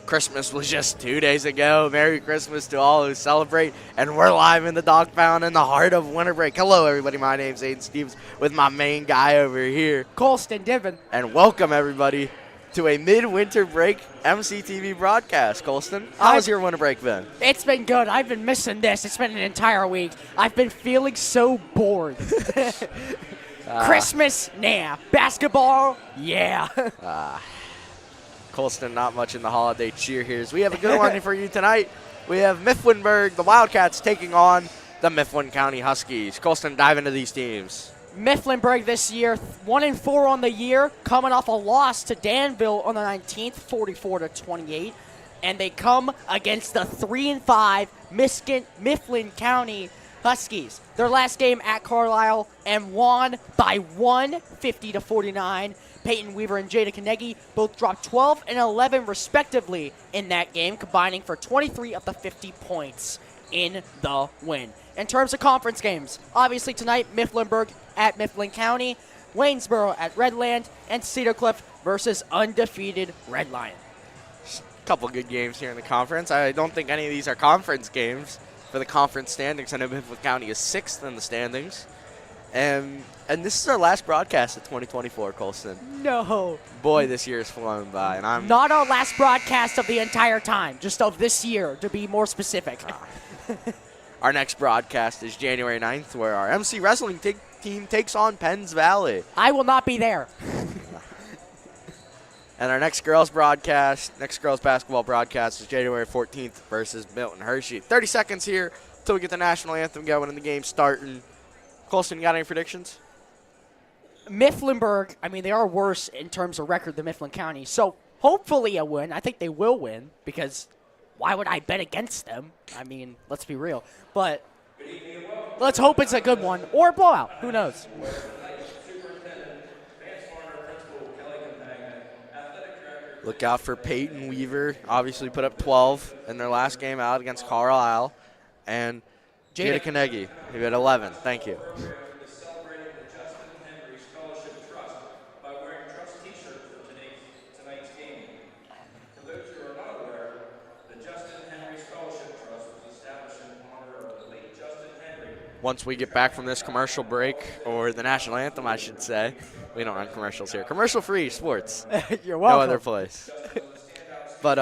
Christmas was just 2 days ago. Merry Christmas to all who celebrate. And we're live in the dog pound in the heart of winter break. Hello, everybody. My name's Aiden Stevens with my main guy over here, Colston Divin. And welcome, everybody, to a midwinter break MCTV broadcast. Colston, how's your winter break been? It's been good. I've been missing this. It's been an entire week. I've been feeling so bored. Christmas, nah. Basketball, yeah. Colston, not much in the holiday cheer here. We have a good one for you tonight. We have Mifflinburg, the Wildcats, taking on the Mifflin County Huskies. Colston, dive into these teams. Mifflinburg this year, 1-4 on the year, coming off a loss to Danville on the 19th, 44-28. And they come against the 3-5 Mifflin County Huskies. Their last game at Carlisle and won by 50-49. Peyton Weaver and Jada Kanegi both dropped 12 and 11 respectively in that game, combining for 23 of the 50 points in the win. In terms of conference games, obviously tonight, Mifflinburg at Mifflin County, Waynesboro at Redland, and Cedar Cliff versus undefeated Red Lion. Couple good games here in the conference. I don't think any of these are conference games for the conference standings. I know Mifflin County is 6th in the standings. And this is our last broadcast of 2024, Colston. No. Boy, this year has flown by, and I'm not our last broadcast of the entire time, just of this year, to be more specific. Our next broadcast is January 9th, where our MC Wrestling team takes on Penns Valley. I will not be there. And our next girls basketball broadcast is January 14th versus Milton Hershey. 30 seconds here until we get the national anthem going and the game starting. Colston, you got any predictions? Mifflinburg, they are worse in terms of record than Mifflin County. So hopefully a win. I think they will win because why would I bet against them? Let's be real. But let's hope it's a good one or a blowout. Who knows? Look out for Peyton Weaver. Obviously put up 12 in their last game out against Carlisle. And Jada Kanegi, who had 11. Thank you. Once we get back from this commercial break, or the national anthem, I should say. We don't run commercials here. Commercial-free sports. You're welcome. No other place. But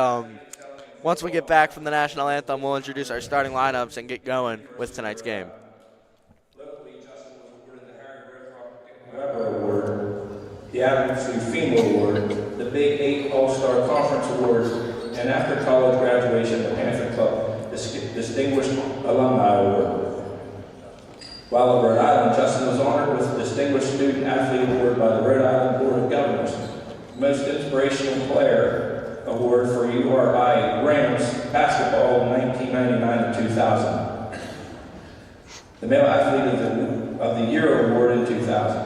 once we get back from the national anthem, we'll introduce our starting lineups and get going with tonight's game. Locally, Justin was awarded the Harry Weber Award, the Adams FEMA Award, the Big 8 All-Star Conference Awards, and after college graduation, the Panther Club Distinguished Alumni Award. While at Rhode Island, Justin was honored with the Distinguished Student Athlete Award by the Rhode Island Board of Governors, Most Inspirational Player Award for URI Rams basketball in 1999 and 2000. The Male Athlete of the Year Award in 2000.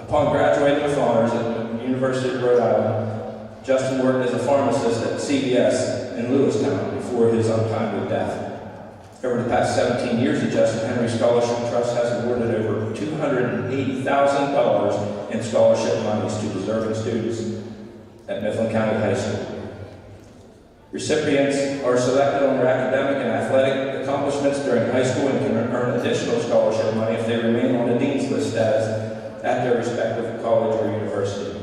Upon graduating with honors at the University of Rhode Island, Justin worked as a pharmacist at CVS in Lewistown before his untimely death. Over the past 17 years, the Justin Henry Scholarship Trust has awarded over $280,000 in scholarship monies to deserving students at Mifflin County High School. Recipients are selected on their academic and athletic accomplishments during high school and can earn additional scholarship money if they remain on the Dean's List status at their respective college or university.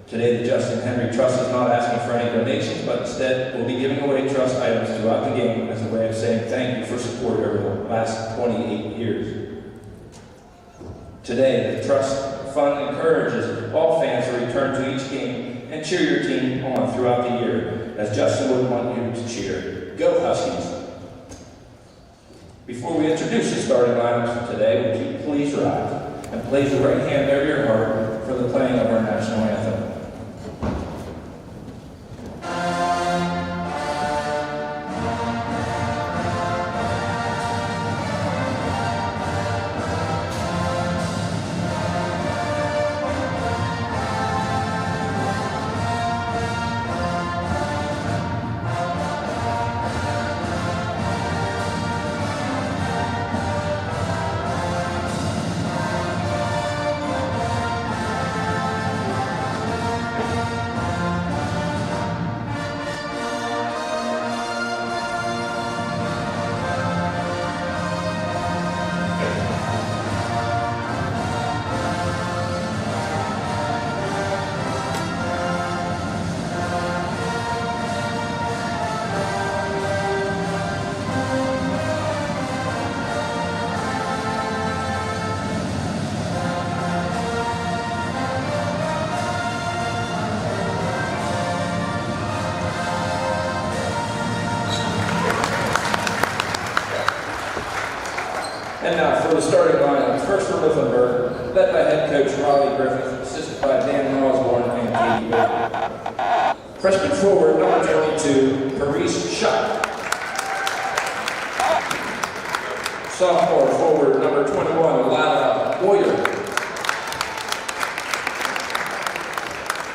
Today, the Justin Henry Trust is not asking for any donations, but instead will be giving away trust items throughout the game as a way of saying thank you for support over the last 28 years. Today, the Trust Fund encourages all fans to return to each game and cheer your team on throughout the year, as Justin would want you to cheer. Go Huskies! Before we introduce the starting lineups for today, would you please rise and place your right hand over your heart for the playing of our national anthem. And now for the starting lineup, first for Mifflinburg, led by head coach Raleigh Griffith, assisted by Dan Osborne and Katie Baker. Freshman forward, number 22, Paris Shuck. Sophomore forward, number 21, Lala Boyer.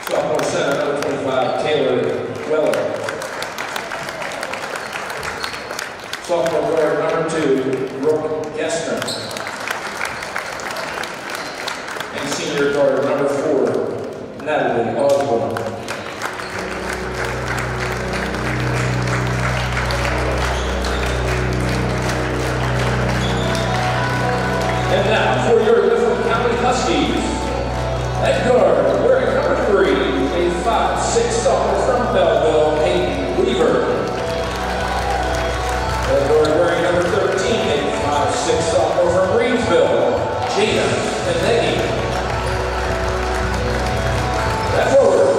Sophomore center, number 25, Taylor Weller. Sophomore guard, number 2, Brooke Gessner. And senior guard, number 4, Natalie Osborne. And now for your Mifflin County Huskies. At guard, wearing number 3, a 5'6" sophomore from Belleville, Peyton Weaver. At guard, wearing number 13, a 5'6" sophomore from Reedsville, Jada Beneggi. At forward,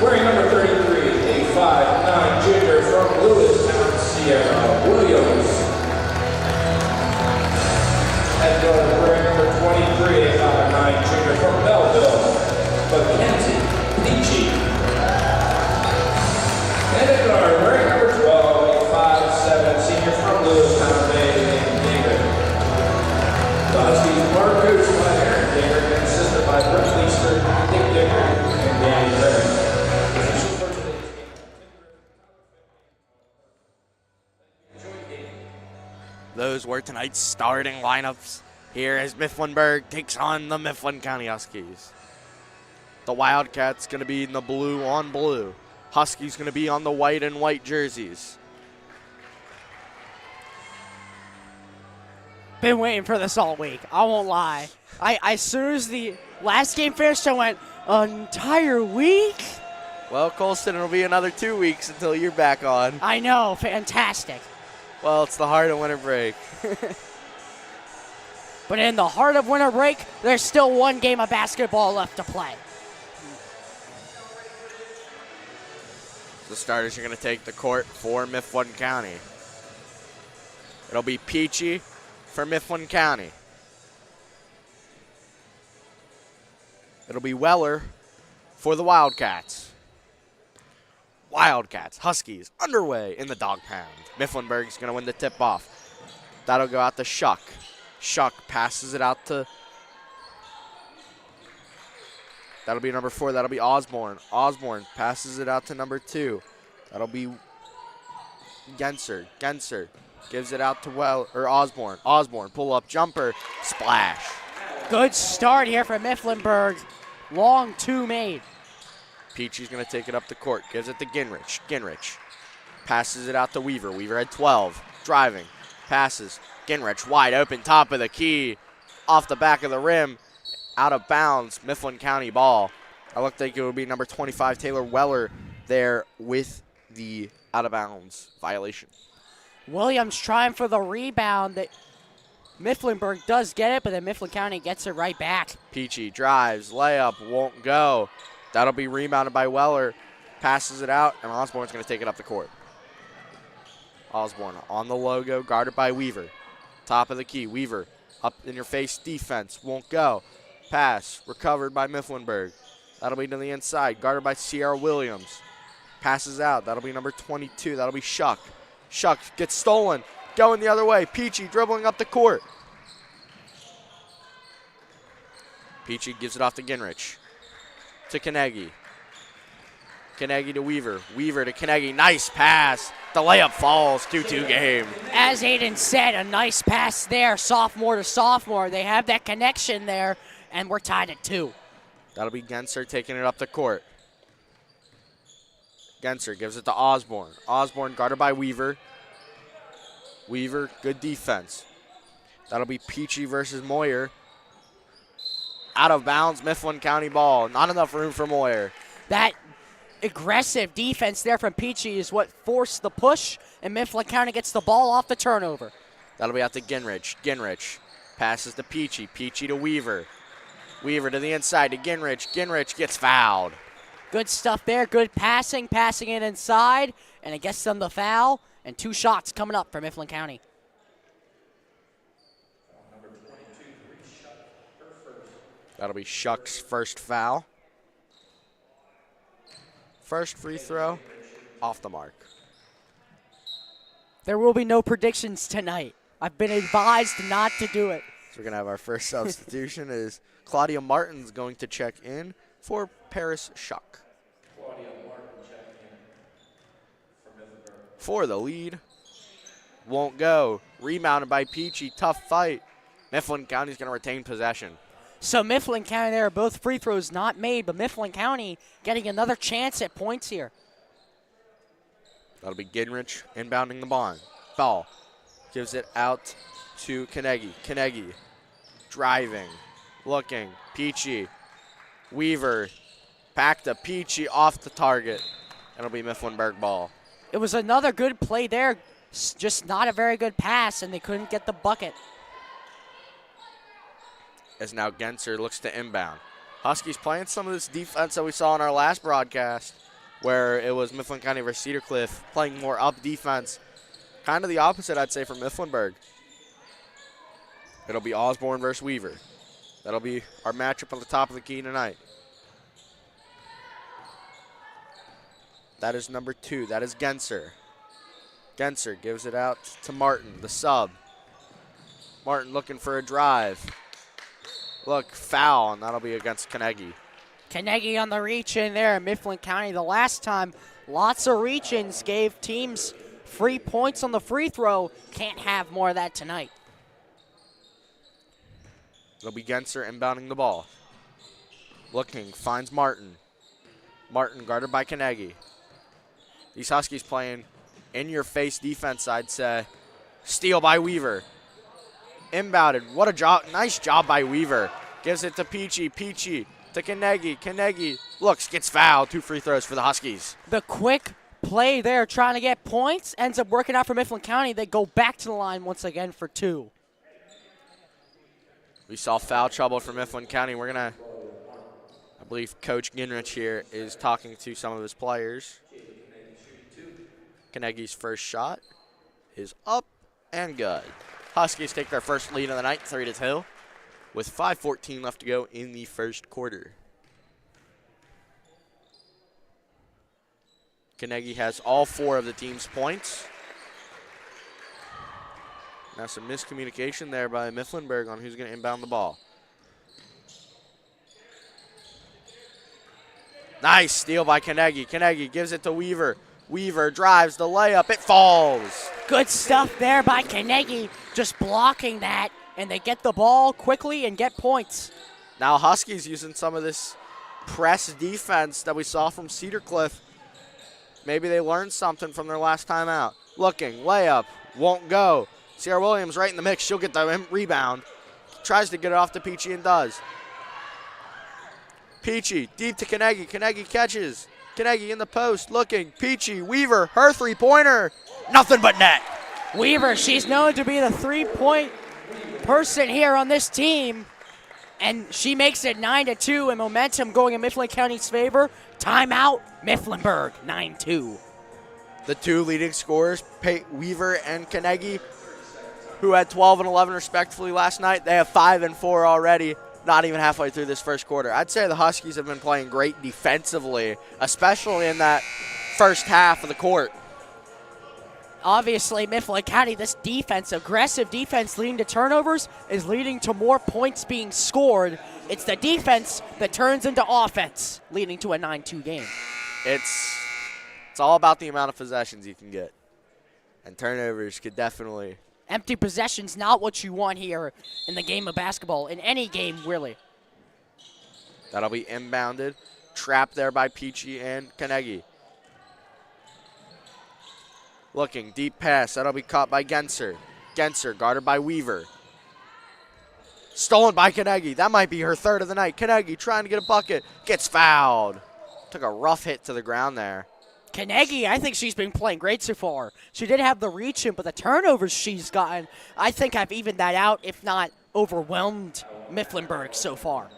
wearing number 33, a 5'9" junior from Lewistown, Sierra Williams. At guard, wearing number 23, a 5'9" junior from Belleville, Mackenzie Peachy. And at guard, wearing number 12, a 5'7" senior from Lewistown, David. The Huskies are coached by Aaron Dicker and assisted by Brett Leister, Dick Dicker, and Danny Griffin. Those were tonight's starting lineups here as Mifflinburg takes on the Mifflin County Huskies. The Wildcats going to be in the blue on blue. Huskies going to be on the white and white jerseys. Been waiting for this all week. I won't lie. As soon as the last game finished, I went, an entire week? Well, Colston, it'll be another 2 weeks until you're back on. I know. Fantastic. Well, it's the heart of winter break. But in the heart of winter break, there's still one game of basketball left to play. The starters are going to take the court for Mifflin County. It'll be Peachy for Mifflin County. It'll be Weller for the Wildcats. Wildcats, Huskies, underway in the dog pound. Mifflinburg's going to win the tip-off. That'll go out to Shuck. Shuck passes it out to... That'll be number 4. That'll be Osborne. Osborne passes it out to number 2. That'll be Genser. Genser gives it out to Osborne. Osborne, pull-up jumper, splash. Good start here for Mifflinburg. Long 2 made. Peachy's going to take it up the court. Gives it to Ginrich. Ginrich passes it out to Weaver. Weaver had 12. Driving. Passes. Ginrich wide open. Top of the key. Off the back of the rim. Out of bounds. Mifflin County ball. I looked like it would be number 25, Taylor Weller, there with the out of bounds violation. Williams trying for the rebound. That Mifflinburg does get it, but then Mifflin County gets it right back. Peachy drives. Layup won't go. That'll be rebounded by Weller. Passes it out, and Osborne's going to take it up the court. Osborne on the logo, guarded by Weaver. Top of the key, Weaver up in your face defense, won't go. Pass, recovered by Mifflinburg. That'll be to the inside, guarded by Sierra Williams. Passes out, that'll be number 22, that'll be Shuck. Shuck gets stolen, going the other way. Peachy dribbling up the court. Peachy gives it off to Ginrich. To Kanegi. Kanegi to Weaver. Weaver to Kanegi. Nice pass. The layup falls. 2-2 game. As Aiden said, a nice pass there, sophomore to sophomore. They have that connection there, and we're tied at 2. That'll be Genser taking it up the court. Genser gives it to Osborne. Osborne guarded by Weaver. Weaver, good defense. That'll be Peachy versus Moyer. Out of bounds, Mifflin County ball. Not enough room for Moyer. That aggressive defense there from Peachy is what forced the push, and Mifflin County gets the ball off the turnover. That'll be out to Ginrich. Ginrich passes to Peachy. Peachy to Weaver. Weaver to the inside to Ginrich. Ginrich gets fouled. Good stuff there. Good passing it inside, and it gets them the foul, and 2 shots coming up for Mifflin County. That'll be Shuck's first foul. First free throw, off the mark. There will be no predictions tonight. I've been advised not to do it. So we're going to have our first substitution is Claudia Martin's going to check in for Paris Shuck. Claudia Martin checking in for Mifflinburg. For the lead. Won't go. Rebounded by Peachy. Tough fight. Mifflin County's going to retain possession. So Mifflin County there, both free throws not made, but Mifflin County getting another chance at points here. That'll be Ginrich inbounding the ball. Gives it out to Kanegi. Kanegi driving, looking. Peachy. Weaver. Back to Peachy off the target. It'll be Mifflinburg ball. It was another good play there, just not a very good pass, and they couldn't get the bucket. As now Genser looks to inbound. Huskies playing some of this defense that we saw in our last broadcast, where it was Mifflin County versus Cedar Cliff, playing more up defense. Kind of the opposite, I'd say, for Mifflinburg. It'll be Osborne versus Weaver. That'll be our matchup on the top of the key tonight. That is number 2. That is Genser. Genser gives it out to Martin, the sub. Martin looking for a drive. Look, foul, and that'll be against Kanegi. Kanegi on the reach-in there in Mifflin County. The last time, lots of reach-ins gave teams free points on the free throw. Can't have more of that tonight. It'll be Genser inbounding the ball. Looking, finds Martin. Martin guarded by Kanegi. These Huskies playing in-your-face defense, I'd say. Steal by Weaver. Inbounded. What a job. Nice job by Weaver. Gives it to Peachy. Peachy to Kanegi. Kanegi looks, gets fouled. 2 free throws for the Huskies. The quick play there trying to get points ends up working out for Mifflin County. They go back to the line once again for 2. We saw foul trouble for Mifflin County. We're going to, I believe Coach Ginrich here is talking to some of his players. Kanegi's first shot is up and good. Huskies take their first lead of the night, 3-2, with 5:14 left to go in the first quarter. Kanegi has all 4 of the team's points. Now some miscommunication there by Mifflinburg on who's going to inbound the ball. Nice steal by Kanegi. Kanegi gives it to Weaver. Weaver drives the layup. It falls. Good stuff there by Kanegi, just blocking that, and they get the ball quickly and get points. Now Huskies using some of this press defense that we saw from Cedar Cliff. Maybe they learned something from their last time out. Looking, layup, won't go. Sierra Williams right in the mix. She'll get the rebound. Tries to get it off to Peachy and does. Peachy deep to Kanegi. Kanegi catches. Kanegi in the post, looking. Peachy, Weaver, her three-pointer. Nothing but net. Weaver, she's known to be the three-point person here on this team, and she makes it 9-2, and momentum going in Mifflin County's favor. Timeout, Mifflinburg, 9-2. The 2 leading scorers, Weaver and Kanegi, who had 12 and 11 respectively last night. They have 5 and 4 already. Not even halfway through this first quarter. I'd say the Huskies have been playing great defensively, especially in that first half of the court. Obviously, Mifflin County, this defense, aggressive defense leading to turnovers, is leading to more points being scored. It's the defense that turns into offense, leading to a 9-2 game. It's all about the amount of possessions you can get. And turnovers could definitely... Empty possession's not what you want here in the game of basketball, in any game, really. That'll be inbounded. Trapped there by Peachy and Kanegi. Looking, deep pass. That'll be caught by Genser. Genser guarded by Weaver. Stolen by Kanegi. That might be her 3rd of the night. Kanegi trying to get a bucket. Gets fouled. Took a rough hit to the ground there. Kanegi, I think she's been playing great so far. She did have the reach in, but the turnovers she's gotten, I think I've evened that out, if not overwhelmed Mifflinburg so far.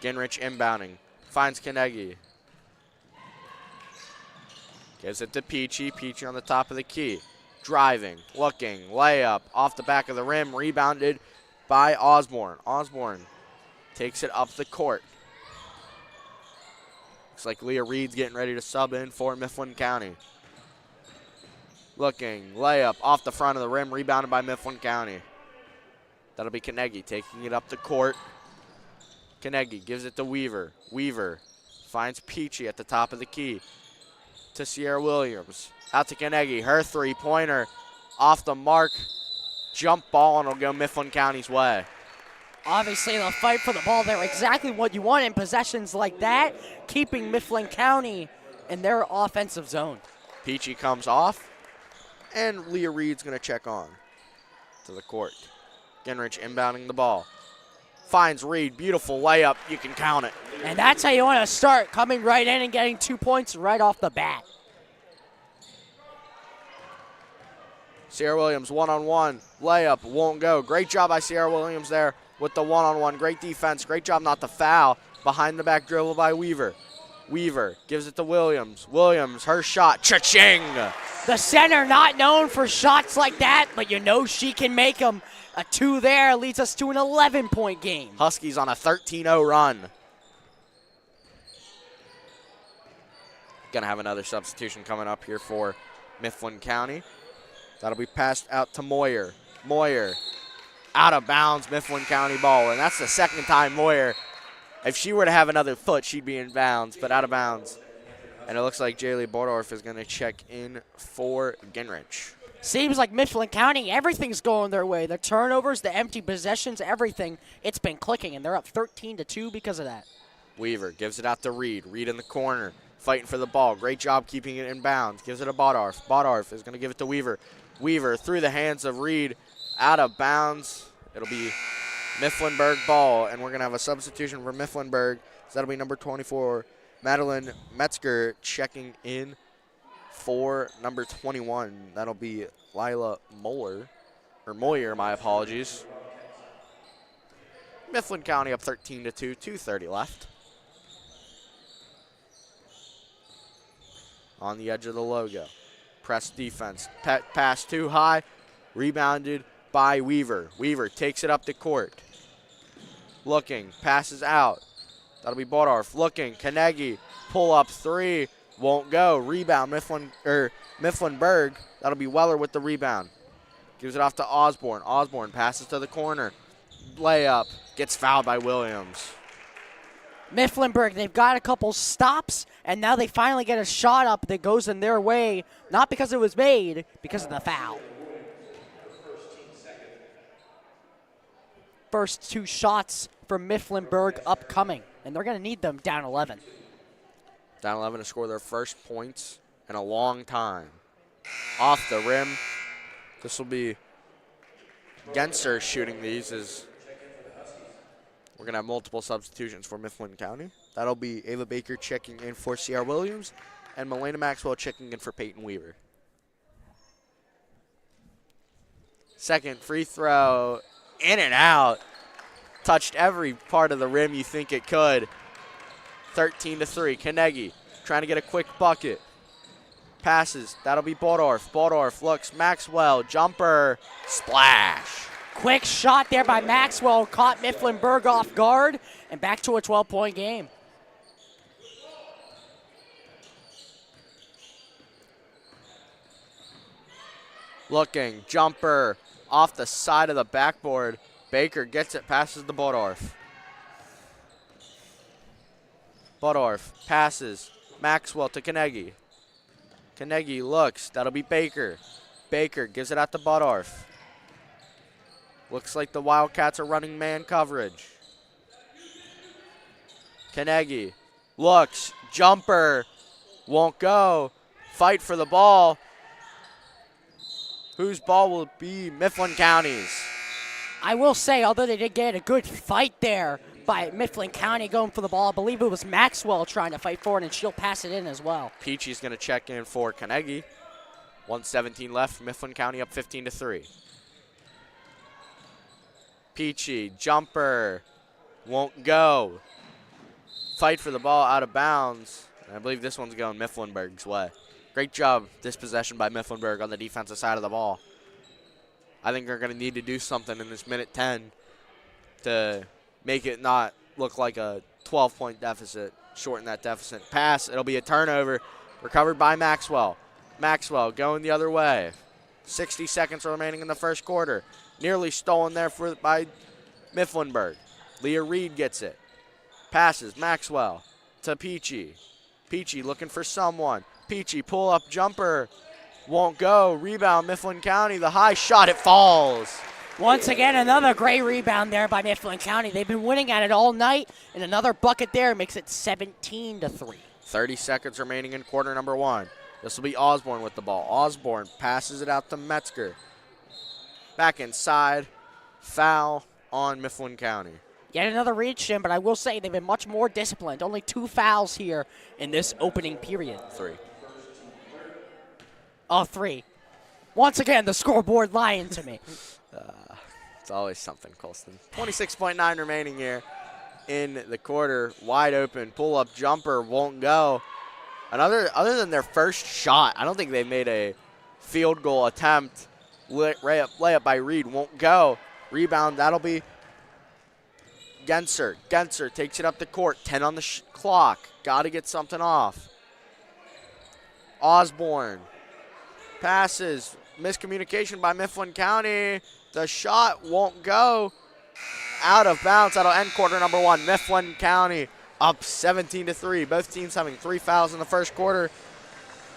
Ginrich inbounding. Finds Kanegi. Gives it to Peachy. Peachy on the top of the key. driving, looking, layup, off the back of the rim, rebounded by Osborne. Osborne takes it up the court. Looks like Leah Reed's getting ready to sub in for Mifflin County. Looking, layup, off the front of the rim, rebounded by Mifflin County. That'll be Carnegie taking it up the court. Carnegie gives it to Weaver. Weaver finds Peachy at the top of the key to Sierra Williams. Out to Carnegie. Her three-pointer off the mark. Jump ball, and it'll go Mifflin County's way. Obviously, they'll fight for the ball. They're exactly what you want in possessions like that, keeping Mifflin County in their offensive zone. Peachy comes off, and Leah Reed's going to check on to the court. Ginrich inbounding the ball. Finds Reed. Beautiful layup. You can count it. And that's how you want to start, coming right in and getting 2 points right off the bat. Sierra Williams one-on-one. Layup won't go. Great job by Sierra Williams there with the one-on-one. Great defense. Great job not to foul. Behind the back dribble by Weaver. Weaver gives it to Williams. Williams, her shot. Cha-ching! The center not known for shots like that, but you know she can make them. A 2 there leads us to an 11-point game. Huskies on a 13-0 run. Gonna have another substitution coming up here for Mifflin County. That'll be passed out to Moyer. Moyer out of bounds, Mifflin County ball. And that's the second time Moyer, if she were to have another foot, she'd be in bounds, but out of bounds. And it looks like Jaylee Bordorf is going to check in for Ginrich. Seems like Mifflin County, everything's going their way. The turnovers, the empty possessions, everything, it's been clicking, and they're up 13-2 because of that. Weaver gives it out to Reed. Reed in the corner, fighting for the ball. Great job keeping it in bounds. Gives it to Bordorf. Bordorf is going to give it to Weaver. Weaver through the hands of Reed, out of bounds. It'll be Mifflinburg ball, and we're going to have a substitution for Mifflinburg. So that'll be number 24, Madeline Metzger, checking in for number 21. That'll be Lila Moyer, my apologies. Mifflin County up 13-2, 2:30 left. On the edge of the logo. Press defense. Pass too high. Rebounded by Weaver. Weaver takes it up the court. Looking. Passes out. That'll be Bordorf. Looking. Carnegie. Pull up three. Won't go. Rebound. Mifflinburg. That'll be Weller with the rebound. Gives it off to Osborne. Osborne passes to the corner. Layup. Gets fouled by Williams. Mifflinburg, they've got a couple stops, and now they finally get a shot up that goes in their way, not because it was made, because of the foul. First 2 shots for Mifflinburg upcoming, and they're going to need them down 11. Down 11 to score their first points in a long time. Off the rim. This will be Genser shooting these as we're going to have multiple substitutions for Mifflin County. That'll be Ava Baker checking in for Sierra Williams and Melena Maxwell checking in for Peyton Weaver. Second free throw, in and out. Touched every part of the rim you think it could. 13-3. Carnegie trying to get a quick bucket. Passes. That'll be Bordorf. Bordorf looks. Maxwell. Jumper. Splash. Quick shot there by Maxwell. Caught Mifflinburg off guard. And back to a 12-point game. Looking. Jumper. Off the side of the backboard. Baker gets it. Passes to Bordorf. Bordorf passes. Maxwell to Carnegie. Carnegie looks. That'll be Baker. Baker gives it out to Bordorf. Looks like the Wildcats are running man coverage. Carnegie looks. Jumper. Won't go. Fight for the ball. Whose ball will it be? Mifflin County's. I will say, although they did get a good fight there by Mifflin County going for the ball, I believe it was Maxwell trying to fight for it, and she'll pass it in as well. Peachy's going to check in for Carnegie. 1:17 left. Mifflin County up 15-3. Peachy, jumper, won't go. Fight for the ball out of bounds. And I believe this one's going Mifflinburg's way. Great job this possession by Mifflinburg on the defensive side of the ball. I think they're going to need to do something in this minute 10 to make it not look like a 12-point deficit, shorten that deficit. Pass, it'll be a turnover, recovered by Maxwell. Maxwell going the other way. 60 seconds remaining in the first quarter. Nearly stolen there by Mifflinburg. Leah Reed gets it. Passes Maxwell to Peachy. Peachy looking for someone. Peachy pull-up jumper. Won't go. Rebound Mifflin County. The high shot, it falls. Once again, another great rebound there by Mifflin County. They've been winning at it all night, and another bucket there makes it 17-3. 30 seconds remaining in quarter number 1. This will be Osborne with the ball. Osborne passes it out to Metzger. Back inside. Foul on Mifflin County. Yet another reach, Jim, but I will say they've been much more disciplined. Only 2 fouls here in this opening period. 3. Oh, 3. Once again, the scoreboard lying to me. It's always something, Colston. 26.9 remaining here in the quarter. Wide open. Pull-up jumper won't go. Other than their first shot, I don't think they made a field goal attempt. Layup by Reed won't go. Rebound, that'll be Genser. Genser takes it up the court. 10 on the clock. Got to get something off. Osborne passes. Miscommunication by Mifflin County. The shot won't go. Out of bounds. That'll end quarter number 1. Mifflin County up 17-3. Both teams having 3 fouls in the first quarter.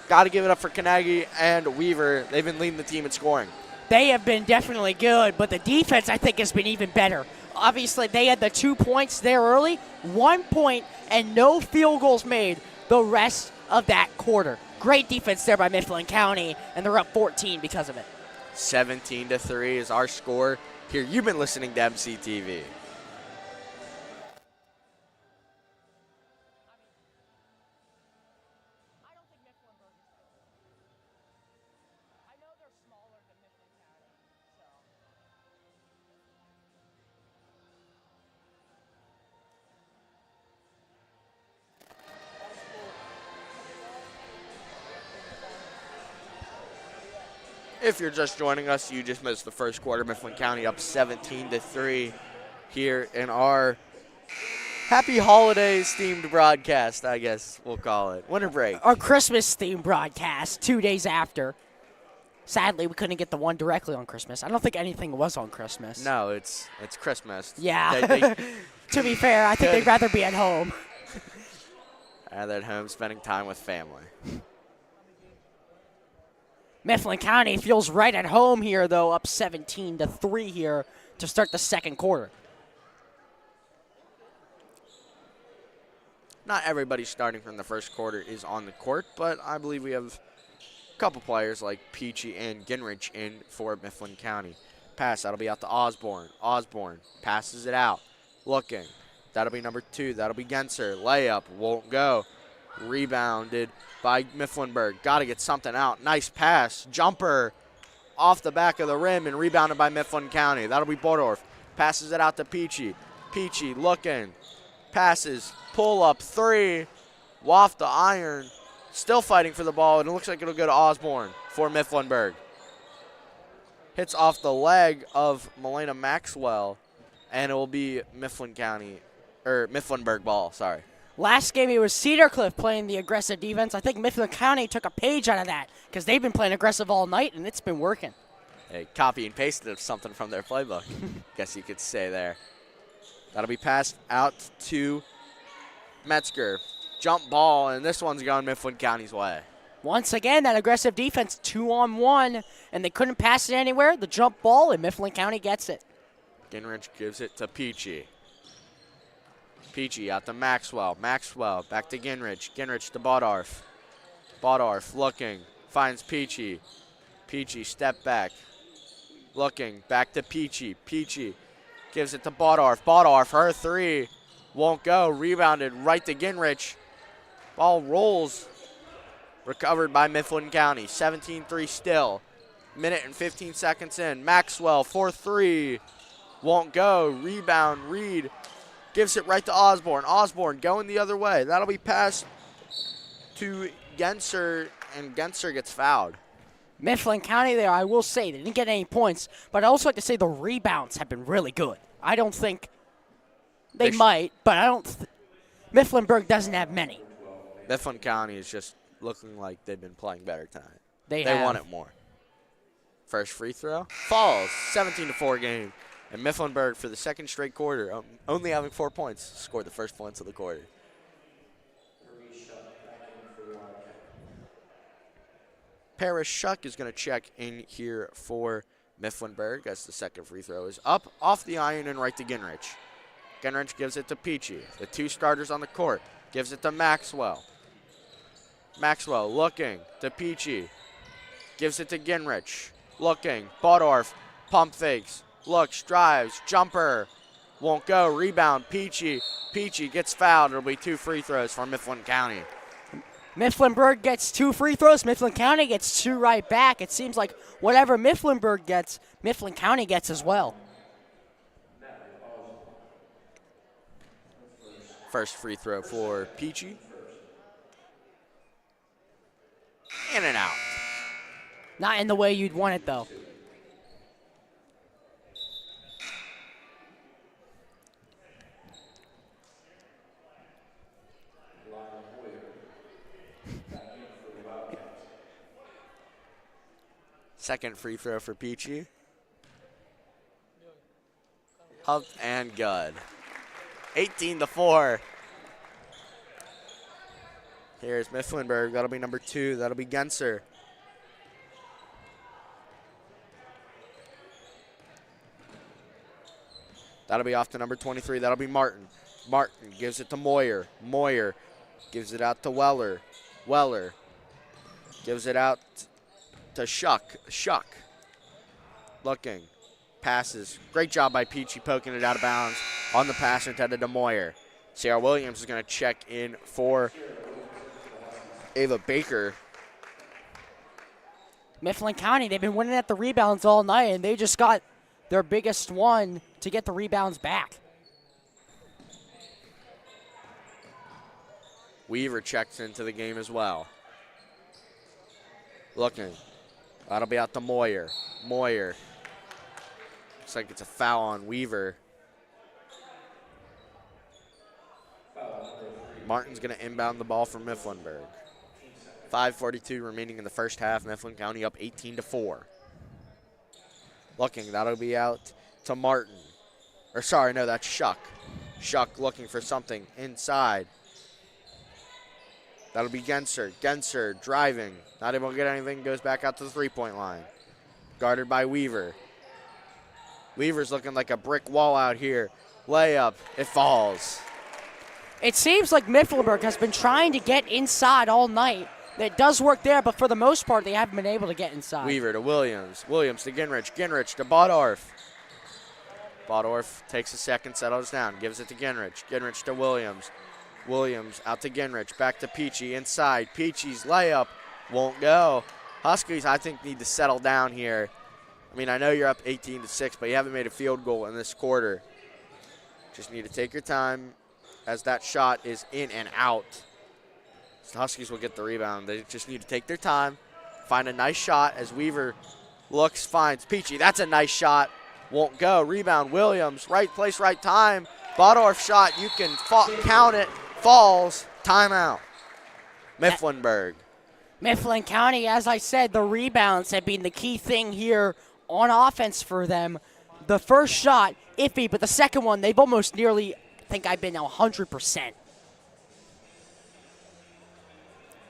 Got to give it up for Carnegie and Weaver. They've been leading the team in scoring. They have been definitely good, but the defense, I think, has been even better. Obviously, they had the 2 points there early, 1 point, and no field goals made the rest of that quarter. Great defense there by Mifflin County, and they're up 14 because of it. 17-3 is our score. Here, you've been listening to MCTV. If you're just joining us, you just missed the first quarter. Mifflin County up 17-3 here in our Happy Holidays themed broadcast, I guess we'll call it. Winter break. Our Christmas themed broadcast 2 days after. Sadly, we couldn't get the one directly on Christmas. I don't think anything was on Christmas. No, it's Christmas. Yeah. To be fair, I think they'd rather be at home. Rather at home spending time with family. Mifflin County feels right at home here, though, up 17-3 here to start the second quarter. Not everybody starting from the first quarter is on the court, but I believe we have a couple players like Peachy and Ginrich in for Mifflin County. Pass, that'll be out to Osborne. Osborne passes it out. Looking. That'll be number 2. That'll be Genser. Layup won't go. Rebounded by Mifflinburg. Got to get something out. Nice pass. Jumper off the back of the rim and rebounded by Mifflin County. That'll be Bordorf. Passes it out to Peachy. Peachy looking. Passes. Pull up 3. Waft the iron. Still fighting for the ball, and it looks like it'll go to Osborne for Mifflinburg. Hits off the leg of Melena Maxwell, and it will be Mifflinburg ball, sorry. Last game, it was Cedar Cliff playing the aggressive defense. I think Mifflin County took a page out of that because they've been playing aggressive all night, and it's been working. They copy and pasted something from their playbook, guess you could say there. That'll be passed out to Metzger. Jump ball, and this one's going Mifflin County's way. Once again, that aggressive defense, 2-on-1, and they couldn't pass it anywhere. The jump ball, and Mifflin County gets it. Ginrich gives it to Peachy. Peachy out to Maxwell. Maxwell back to Ginrich. Ginrich to Baudarf. Baudarf looking. Finds Peachy. Peachy step back. Looking. Back to Peachy. Peachy gives it to Baudarf. Baudarf, her 3. Won't go. Rebounded right to Ginrich. Ball rolls. Recovered by Mifflin County. 17-3 still. Minute and 15 seconds in. Maxwell for 3. Won't go. Rebound. Reed gives it right to Osborne. Osborne going the other way. That'll be passed to Genser. and Genser gets fouled. Mifflin County there, I will say, they didn't get any points, but I also like to say the rebounds have been really good. I don't think they might, but I don't. Mifflinburg doesn't have many. Mifflin County is just looking like they've been playing better tonight. They want it more. First free throw falls. 17-4 game. And Mifflinburg, for the second straight quarter, only having 4 points, scored the first points of the quarter. Paris Shuck is going to check in here for Mifflinburg as the second free throw is up, off the iron, and right to Ginrich. Ginrich gives it to Peachy. The two starters on the court. Gives it to Maxwell. Maxwell looking to Peachy. Gives it to Ginrich. Looking. Bodorf. Pump fakes. Looks. Drives. Jumper. Won't go. Rebound. Peachy. Peachy gets fouled. It'll be 2 free throws for Mifflin County. Mifflinburg gets 2 free throws. Mifflin County gets 2 right back. It seems like whatever Mifflinburg gets, Mifflin County gets as well. First free throw for Peachy. In and out. Not in the way you'd want it, though. Second free throw for Peachy. Up and good. 18-4. Here's Mifflinburg. That'll be number 2. That'll be Genser. That'll be off to number 23. That'll be Martin. Martin gives it to Moyer. Moyer gives it out to Weller. Weller gives it out to Shuck. Shuck looking. Passes. Great job by Peachy poking it out of bounds on the pass intended to Moyer. Sarah Williams is going to check in for Ava Baker. Mifflin County, they've been winning at the rebounds all night, and they just got their biggest one to get the rebounds back. Weaver checks into the game as well. Looking. That'll be out to Moyer. Moyer. Looks like it's a foul on Weaver. Martin's going to inbound the ball from Mifflinburg. 5:42 remaining in the first half. Mifflin County up 18-4. Looking, that'll be out to Martin. Or sorry, no, that's Shuck. Shuck looking for something inside. That'll be Genser. Genser driving. Not able to get anything. Goes back out to the three-point line. Guarded by Weaver. Weaver's looking like a brick wall out here. Layup. It falls. It seems like Mifflinburg has been trying to get inside all night. It does work there, but for the most part, they haven't been able to get inside. Weaver to Williams. Williams to Ginrich. Ginrich to Bodorf. Bodorf takes a second, settles down, gives it to Ginrich. Ginrich to Williams. Williams out to Ginrich. Back to Peachy inside. Peachy's layup won't go. Huskies, I think, need to settle down here. I mean, I know you're up 18-6, but you haven't made a field goal in this quarter. Just need to take your time as that shot is in and out. The Huskies will get the rebound. They just need to take their time, find a nice shot as Weaver looks, finds Peachy. That's a nice shot. Won't go. Rebound, Williams. Right place, right time. Bodorf shot. You can count it. Falls. Timeout. Mifflinburg. Mifflin County, as I said, the rebounds have been the key thing here on offense for them. The first shot, iffy, but the second one, they've almost nearly, I think I've been 100%.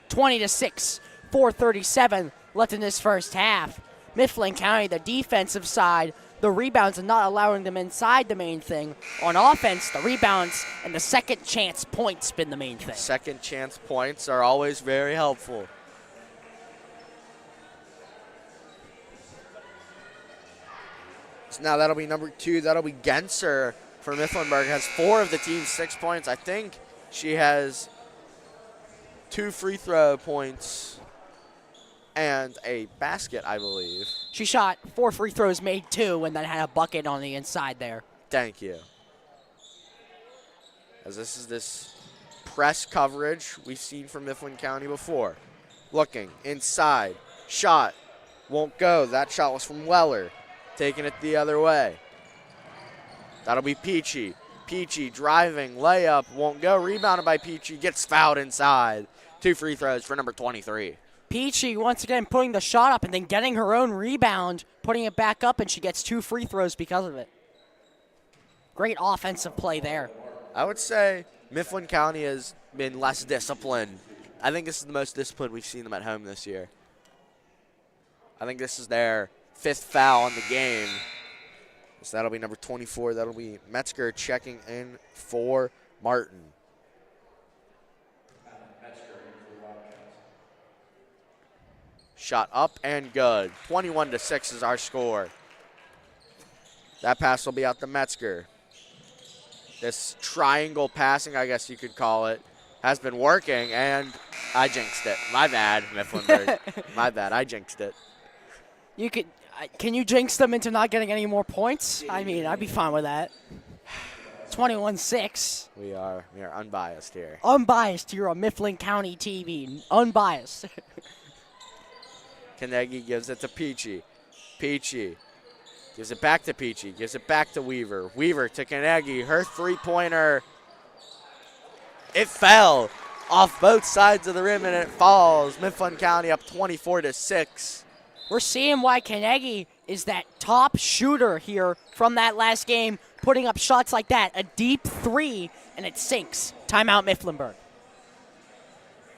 20-6, 4:37 left in this first half. Mifflin County, the defensive side, the rebounds are not allowing them inside the main thing. On offense, the rebounds and the second chance points been the main thing. Second chance points are always very helpful. So now that'll be number 2. That'll be Genser for Mifflinburg. Has 4 of the team's 6 points. I think she has 2 free throw points and a basket, I believe. She shot 4 free throws, made 2, and then had a bucket on the inside there. Thank you. As this is this press coverage we've seen from Mifflin County before. looking, inside, shot, won't go. That shot was from Weller, taking it the other way. That'll be Peachy. Peachy driving, layup, won't go. Rebounded by Peachy, gets fouled inside. 2 free throws for number 23. Peachy once again putting the shot up and then getting her own rebound, putting it back up, and she gets 2 free throws because of it. Great offensive play there. I would say Mifflin County has been less disciplined. I think this is the most disciplined we've seen them at home this year. I think this is their 5th foul on the game. So that'll be number 24. That'll be Metzger checking in for Martin. Shot up and good. 21-6 is our score. That pass will be out to Metzger. This triangle passing, I guess you could call it, has been working, and I jinxed it. My bad, Mifflinburg. My bad, I jinxed it. Can you jinx them into not getting any more points? I mean, I'd be fine with that. 21-6. We are unbiased here. Unbiased. You're on Mifflin County TV. Unbiased. Carnegie gives it to Peachy. Peachy gives it back to Peachy. Gives it back to Weaver. Weaver to Carnegie. Her three-pointer. It fell off both sides of the rim, and it falls. Mifflin County up 24-6. We're seeing why Carnegie is that top shooter here from that last game, putting up shots like that. A deep 3, and it sinks. Timeout, Mifflinburg.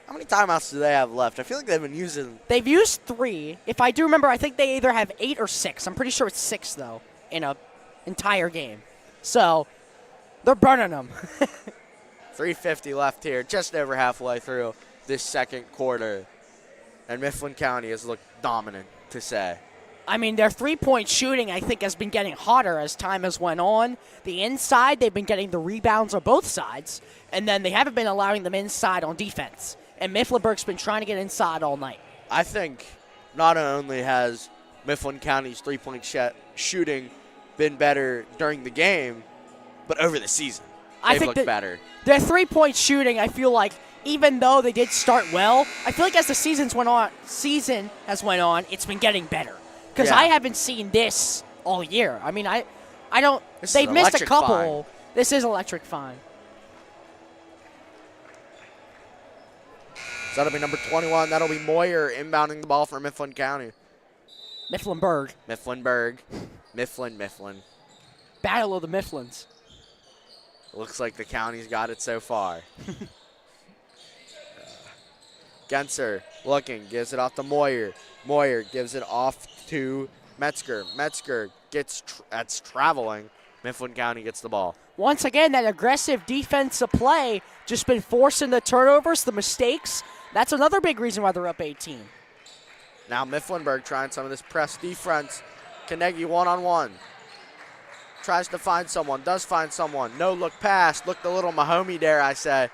How many timeouts do they have left? I feel like they've been using. They've used 3. If I do remember, I think they either have 8 or 6. I'm pretty sure it's 6, though, in an entire game. So, they're burning them. 3:50 left here, just over halfway through this second quarter. And Mifflin County has looked dominant, to say. I mean, their three-point shooting, I think, has been getting hotter as time has went on. The inside, they've been getting the rebounds on both sides, and then they haven't been allowing them inside on defense. And Mifflinburg's been trying to get inside all night. I think not only has Mifflin County's three-point shooting been better during the game, but over the season, they've looked better. Their three-point shooting, I feel like, even though they did start well, I feel like as the season has went on, it's been getting better. Because I haven't seen this all year. I mean, I don't. They've missed a couple. This is electrifying. So that'll be number 21. That'll be Moyer inbounding the ball for Mifflin County. Mifflinburg. Mifflin. Battle of the Mifflins. Looks like the county's got it so far. Genser looking, gives it off to Moyer. Moyer gives it off to Metzger. Metzger gets, that's traveling. Mifflin County gets the ball. Once again, that aggressive defensive play just been forcing the turnovers, the mistakes. That's another big reason why they're up 18. Now Mifflinburg trying some of this press defense. Carnegie one-on-one. Tries to find someone, does find someone. No look pass. Looked a little Mahomey, dare I say.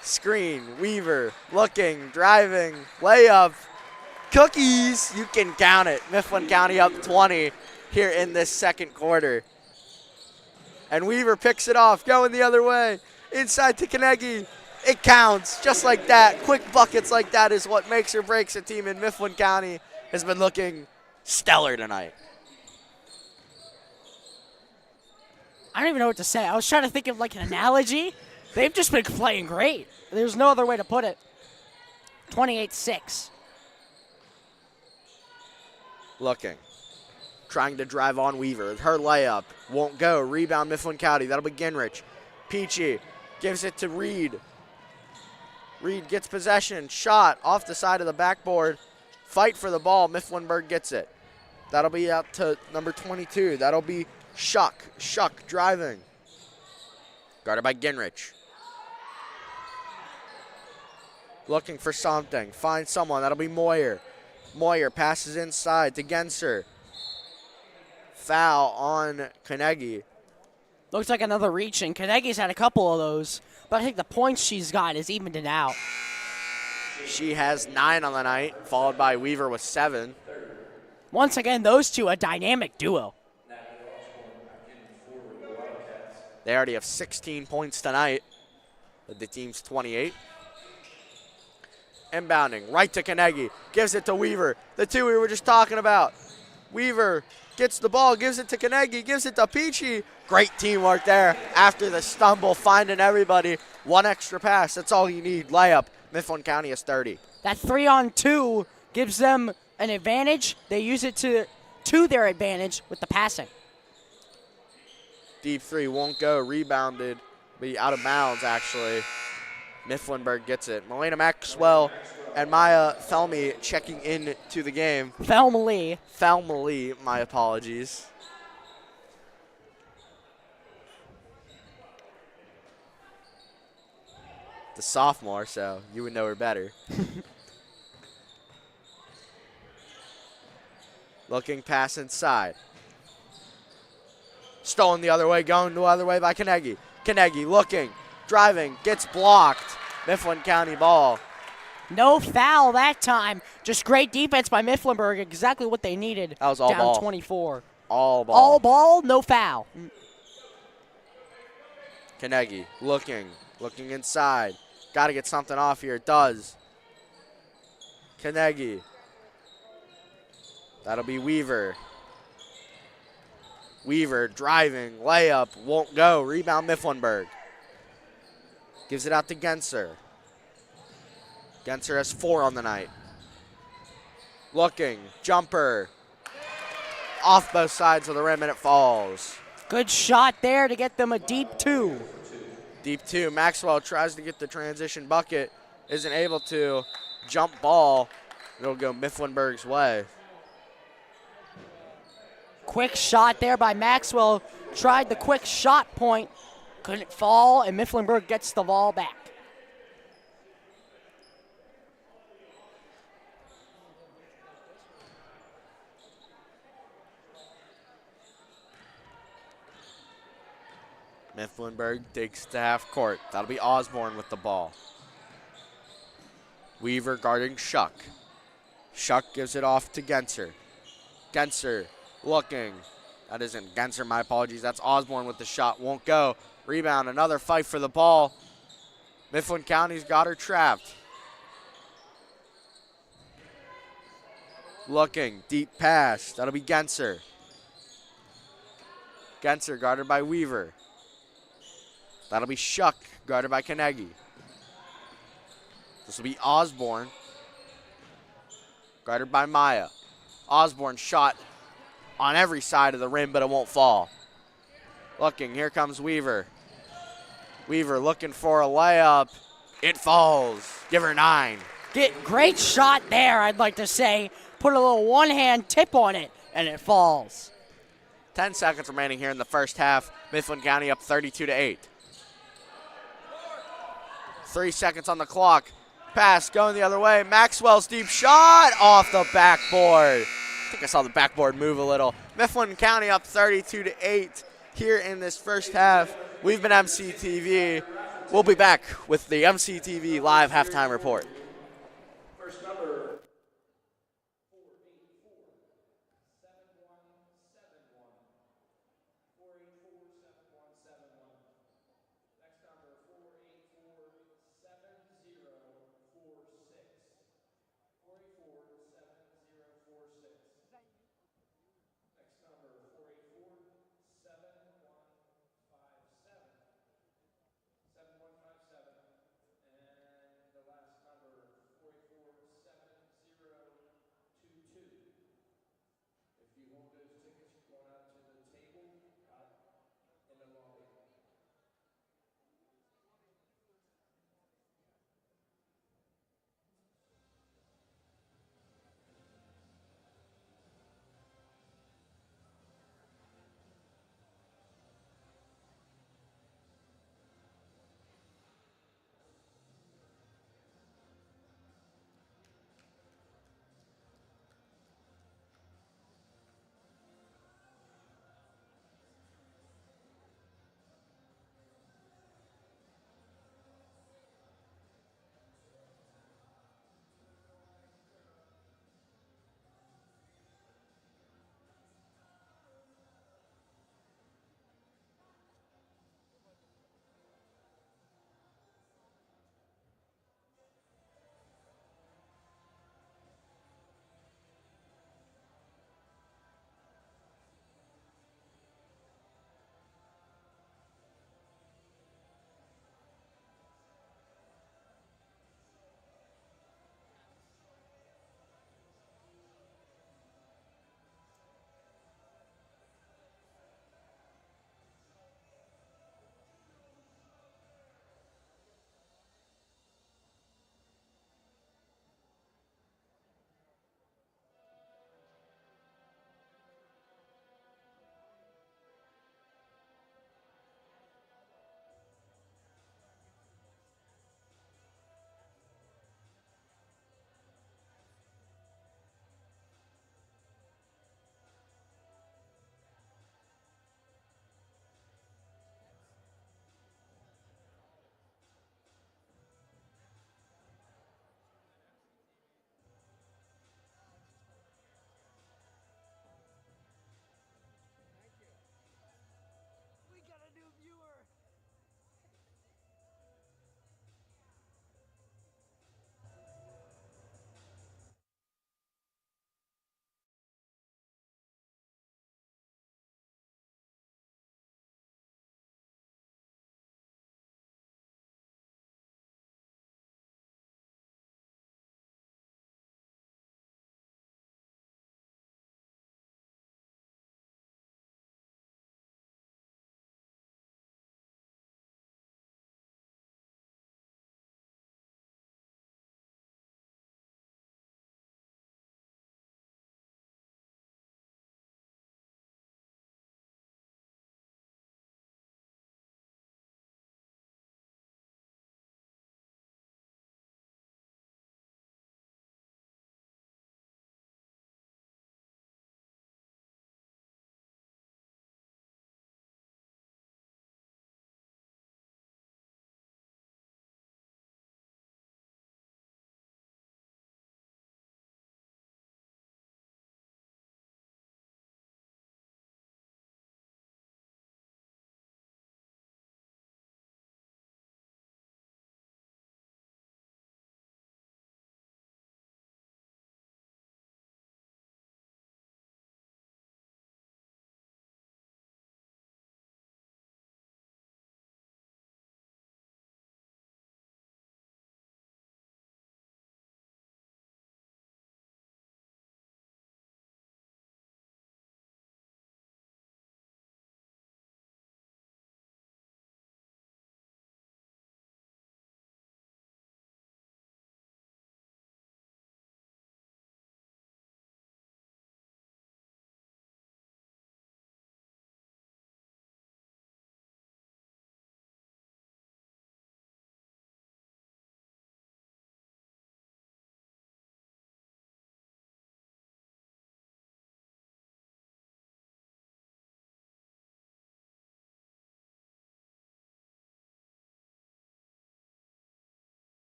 Screen, Weaver, looking, driving, layup, cookies. You can count it. Mifflin County up 20 here in this second quarter. And Weaver picks it off, going the other way. Inside to Carnegie. It counts just like that. Quick buckets like that is what makes or breaks a team, and Mifflin County has been looking stellar tonight. I don't even know what to say. I was trying to think of like an analogy. They've just been playing great. There's no other way to put it. 28-6. Looking. Trying to drive on Weaver. Her layup won't go. Rebound Mifflin County. That'll be Ginrich. Peachy gives it to Reed. Reed gets possession. Shot off the side of the backboard. Fight for the ball. Mifflinburg gets it. That'll be out to number 22. That'll be Shuck. Shuck driving. Guarded by Ginrich. Looking for something. Finds someone. That'll be Moyer. Moyer passes inside to Genser. Foul on Carnegie. Looks like another reach, and Carnegie's had a couple of those, but I think the points she's got is evened it out. She has 9 on the night, followed by Weaver with 7. Once again, those two, a dynamic duo. They already have 16 points tonight. The team's 28. Inbounding right to Kanegi. Gives it to Weaver. The two we were just talking about. Weaver gets the ball, gives it to Kanegi, gives it to Peachy. Great teamwork there after the stumble, finding everybody. One extra pass, that's all you need. Layup. Mifflin County is 30. That 3-on-2 gives them an advantage. They use it to their advantage with the passing. Deep three won't go. Rebounded. Be out of bounds, actually. Mifflinburg gets it. Melena Maxwell and Maya Thelmy checking in to the game. Thelma Lee, my apologies. The sophomore, so you would know her better. Looking pass inside. Stolen the other way, going the other way by Kanegi. Kanegi looking, driving, gets blocked. Mifflin County ball. No foul that time. Just great defense by Mifflinburg. Exactly what they needed. That was all down ball. 24. All ball. All ball, no foul. Kanegi looking inside. Got to get something off here. It does. Kanegi. That'll be Weaver. Weaver driving, layup, won't go. Rebound Mifflinburg. Gives it out to Genser. Genser has 4 on the night. Looking, jumper. Off both sides of the rim and it falls. Good shot there to get them a deep 2. Deep 2. Maxwell tries to get the transition bucket. Isn't able to. Jump ball. It'll go Mifflinburg's way. Quick shot there by Maxwell. Tried the quick shot point. Couldn't fall, and Mifflinburg gets the ball back. Mifflinburg takes to half court. That'll be Osborne with the ball. Weaver guarding Shuck. Shuck gives it off to Genser. Genser looking. That isn't Genser, my apologies. That's Osborne with the shot. Won't go. Rebound, another fight for the ball. Mifflin County's got her trapped. Looking, deep pass. That'll be Genser. Genser guarded by Weaver. That'll be Shuck, guarded by Kanegi. This will be Osborne, guarded by Maya. Osborne shot on every side of the rim, but it won't fall. Looking, here comes Weaver. Weaver looking for a layup. It falls. Give her 9. Great shot there, I'd like to say. Put a little one-hand tip on it, and it falls. 10 seconds remaining here in the first half. Mifflin County up 32-8. 3 seconds on the clock. Pass going the other way. Maxwell's deep shot off the backboard. I think I saw the backboard move a little. Mifflin County up 32-8 here in this first half. We've been MCTV. We'll be back with the MCTV live halftime report. First number 484-7171. Next number 484-7046. 484-7046. Next number 484-7157. 7157. And the last number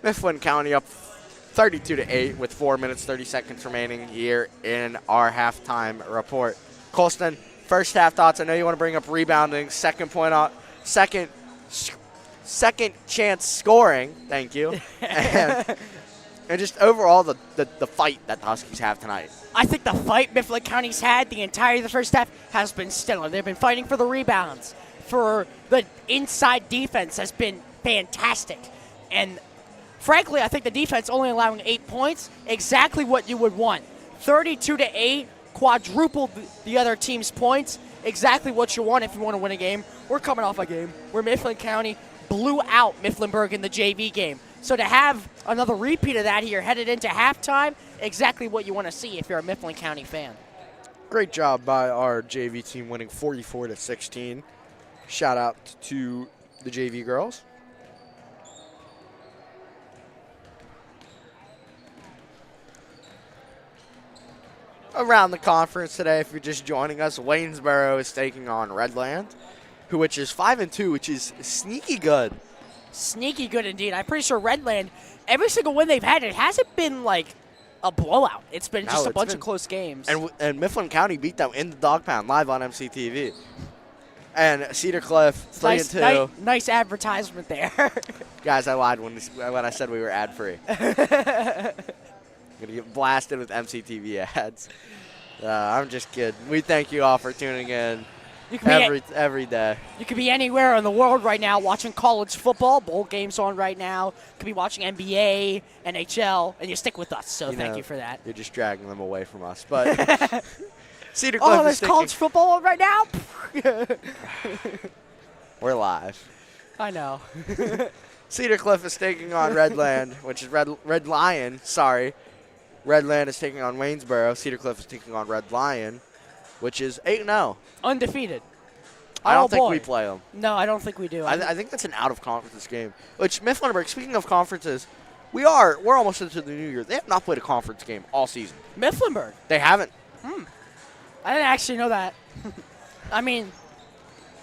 Mifflin County up 32-8 with 4 minutes 30 seconds remaining here in our halftime report. Colston, first half thoughts. I know you want to bring up rebounding, second chance scoring. Thank you. and just overall the fight that the Huskies have tonight. I think the fight Mifflin County's had the entire the first half has been stellar. They've been fighting for the rebounds, for the inside defense has been fantastic. And frankly, I think the defense only allowing 8 points, exactly what you would want. 32-8, quadrupled the other team's points, exactly what you want if you want to win a game. We're coming off a game where Mifflin County blew out Mifflinburg in the JV game. So to have another repeat of that here headed into halftime, exactly what you want to see if you're a Mifflin County fan. Great job by our JV team winning 44-16. Shout out to the JV girls. Around the conference today, if you're just joining us, Waynesboro is taking on Redland, which is 5-2, which is sneaky good. Sneaky good indeed. I'm pretty sure Redland, every single win they've had, it hasn't been like a blowout. It's been just a bunch of close games. And Mifflin County beat them in the dog pound live on MCTV. And Cedar Cliff, 3-2. Nice advertisement there. Guys, I lied when I said we were ad-free. Gonna get blasted with MCTV ads. I'm just kidding. We thank you all for tuning in every day. You could be anywhere in the world right now watching college football. Bowl games on right now. You could be watching NBA, NHL, and you stick with us. So thank you for that. You're just dragging them away from us. But Cedar Cliff there's college football on right now? We're live. I know. Cedar Cliff is taking on Redland, which is Red Lion. Sorry. Redland is taking on Waynesboro. Cedar Cliff is taking on Red Lion, which is 8-0. Undefeated. I don't think we play them. No, I don't think we do. I think that's an out-of-conference game. Which, Mifflinburg, speaking of conferences, we're almost into the new year. They have not played a conference game all season. Mifflinburg? They haven't. I didn't actually know that. I mean,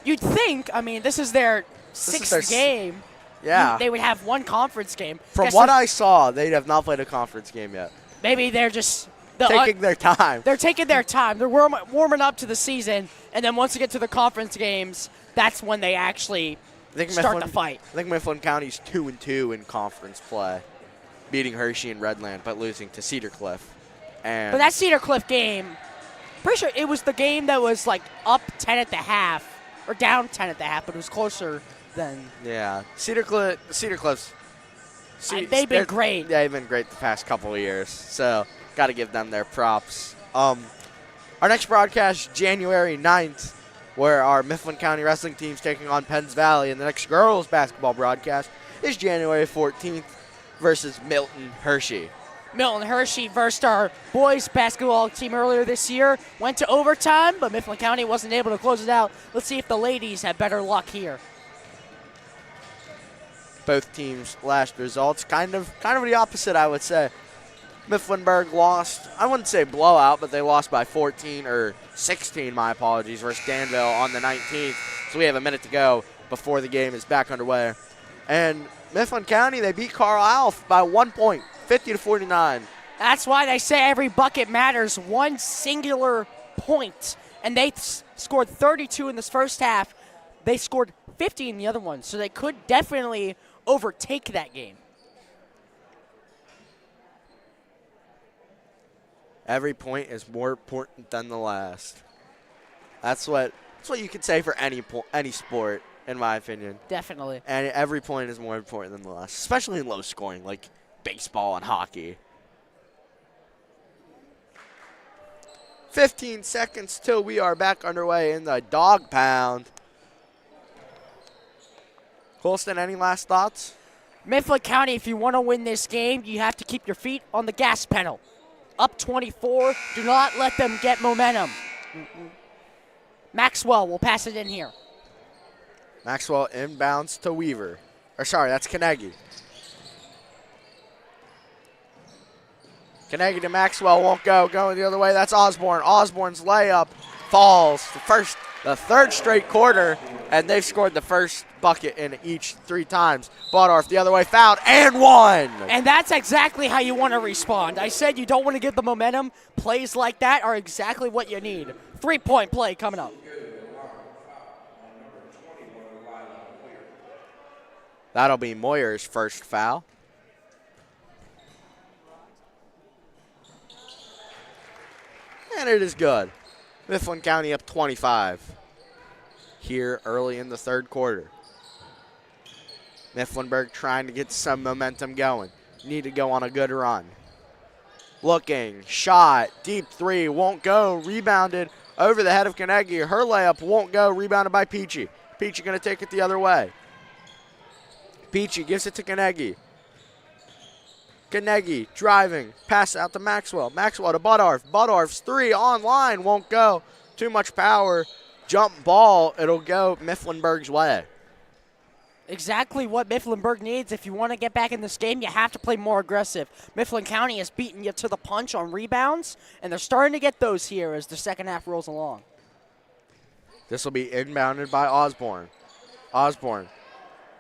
you'd think, this is their sixth game. Yeah. They would have one conference game. From what I saw, they have not played a conference game yet. Maybe they're just taking their time. They're taking their time. They're warming up to the season, and then once you get to the conference games, that's when they actually start the fight. I think Mifflin County's 2-2 in conference play, beating Hershey and Redland, but losing to Cedar Cliff. But that Cedar Cliff game, pretty sure it was the game that was like up 10 at the half, or down 10 at the half, but it was closer than. Yeah, Cedar Cliff's. They've been great. They've been great the past couple of years, so got to give them their props. Our next broadcast, January 9th, where our Mifflin County wrestling team's taking on Penns Valley, and the next girls basketball broadcast is January 14th versus Milton Hershey. Milton Hershey versus our boys basketball team earlier this year. Went to overtime, but Mifflin County wasn't able to close it out. Let's see if the ladies have better luck here. Both teams' last results, kind of the opposite, I would say. Mifflinburg lost, I wouldn't say blowout, but they lost by 14 or 16, my apologies, versus Danville on the 19th. So we have a minute to go before the game is back underway. And Mifflin County, they beat Carlisle by 1 point, 50-49. That's why they say every bucket matters, one singular point. And they scored 32 in this first half. They scored 50 in the other one, so they could definitely overtake that game. Every point is more important than the last. That's what you could say for any sport, in my opinion. Definitely. And every point is more important than the last, especially in low scoring, like baseball and hockey. 15 seconds till we are back underway in the dog pound. Colston, any last thoughts? Mifflin County, if you want to win this game, you have to keep your feet on the gas pedal. Up 24. Do not let them get momentum. Maxwell will pass it in here. Maxwell inbounds to Weaver. Or sorry, that's Carnegie. Carnegie to Maxwell, won't go. Going the other way, that's Osborne. Osborne's layup falls. The first the third straight quarter, and they've scored the first bucket in each 3 times. Bodorf the other way, fouled, and one. And that's exactly how you want to respond. I said you don't want to give the momentum. Plays like that are exactly what you need. 3-point play coming up. That'll be Moyer's first foul. And it is good. Mifflin County up 25 here early in the third quarter. Mifflinburg trying to get some momentum going. Need to go on a good run. Looking, shot, deep 3, won't go. Rebounded over the head of Carnegie. Her layup won't go. Rebounded by Peachy. Peachy going to take it the other way. Peachy gives it to Carnegie. Carnegie driving, pass out to Maxwell. Maxwell to Budorf. Budorf's 3 online, won't go. Too much power. Jump ball, it'll go Mifflinburg's way. Exactly what Mifflinburg needs. If you want to get back in this game, you have to play more aggressive. Mifflin County has beaten you to the punch on rebounds, and they're starting to get those here as the second half rolls along. This will be inbounded by Osborne. Osborne.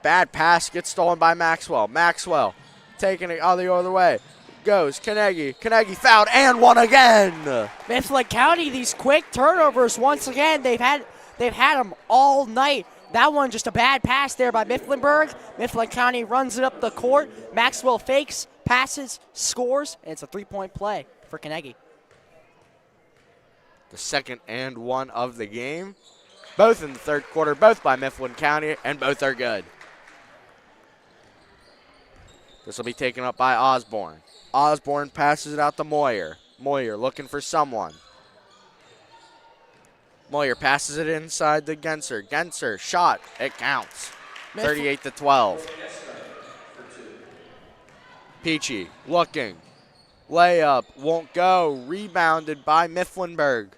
Bad pass gets stolen by Maxwell. Maxwell taking it all the other way. Goes Carnegie. Carnegie fouled and one again. Mifflin County, these quick turnovers once again. They've had them all night. That one just a bad pass there by Mifflinburg. Mifflin County runs it up the court. Maxwell fakes, passes, scores, and it's a 3-point play for Carnegie. The second and one of the game. Both in the third quarter, both by Mifflin County, and both are good. This will be taken up by Osborne. Osborne passes it out to Moyer. Moyer looking for someone. Moyer passes it inside to Genser. Genser, shot. It counts. 38-12. Peachy looking. Layup won't go. Rebounded by Mifflinburg.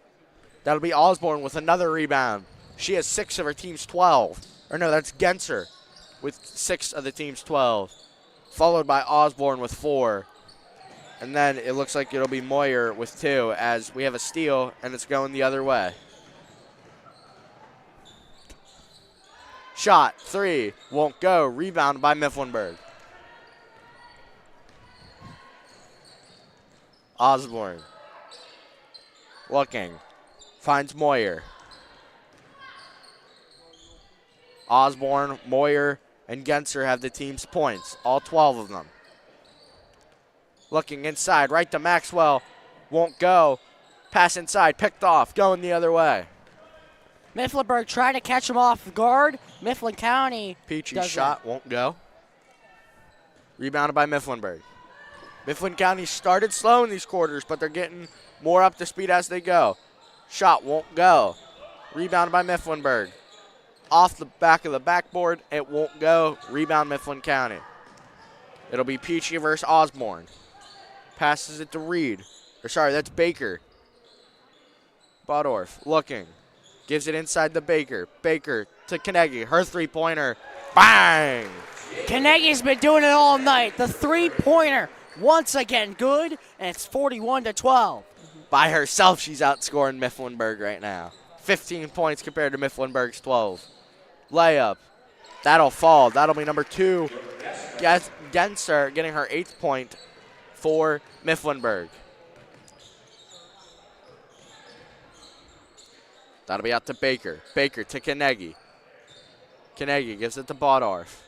That'll be Osborne with another rebound. She has 6 of her team's 12. Or no, that's Genser with 6 of the team's 12. Followed by Osborne with 4. And then it looks like it'll be Moyer with 2 as we have a steal and it's going the other way. Shot, 3, won't go. Rebound by Mifflinburg. Osborne. Looking. Finds Moyer. Osborne, Moyer, and Genser have the team's points, all 12 of them. Looking inside, right to Maxwell. Won't go. Pass inside, picked off, going the other way. Mifflinburg trying to catch him off guard. Mifflin County. Peachy's shot won't go. Rebounded by Mifflinburg. Mifflin County started slow in these quarters, but they're getting more up to speed as they go. Shot won't go. Rebounded by Mifflinburg. Off the back of the backboard, it won't go. Rebound Mifflin County. It'll be Peachy versus Osborne. Passes it to Reed. Or sorry, that's Baker. Bodorf looking. Gives it inside to Baker. Baker to Carnegie. Her three-pointer. Bang! Carnegie's been doing it all night. The three-pointer once again good, and it's 41-12. By herself, she's outscoring Mifflinburg right now. 15 points compared to Mifflinburg's 12. Layup. That'll fall. That'll be number 2. Genser getting her 8th point for Mifflinburg. That'll be out to Baker. Baker to Carnegie. Carnegie gives it to Bodorf.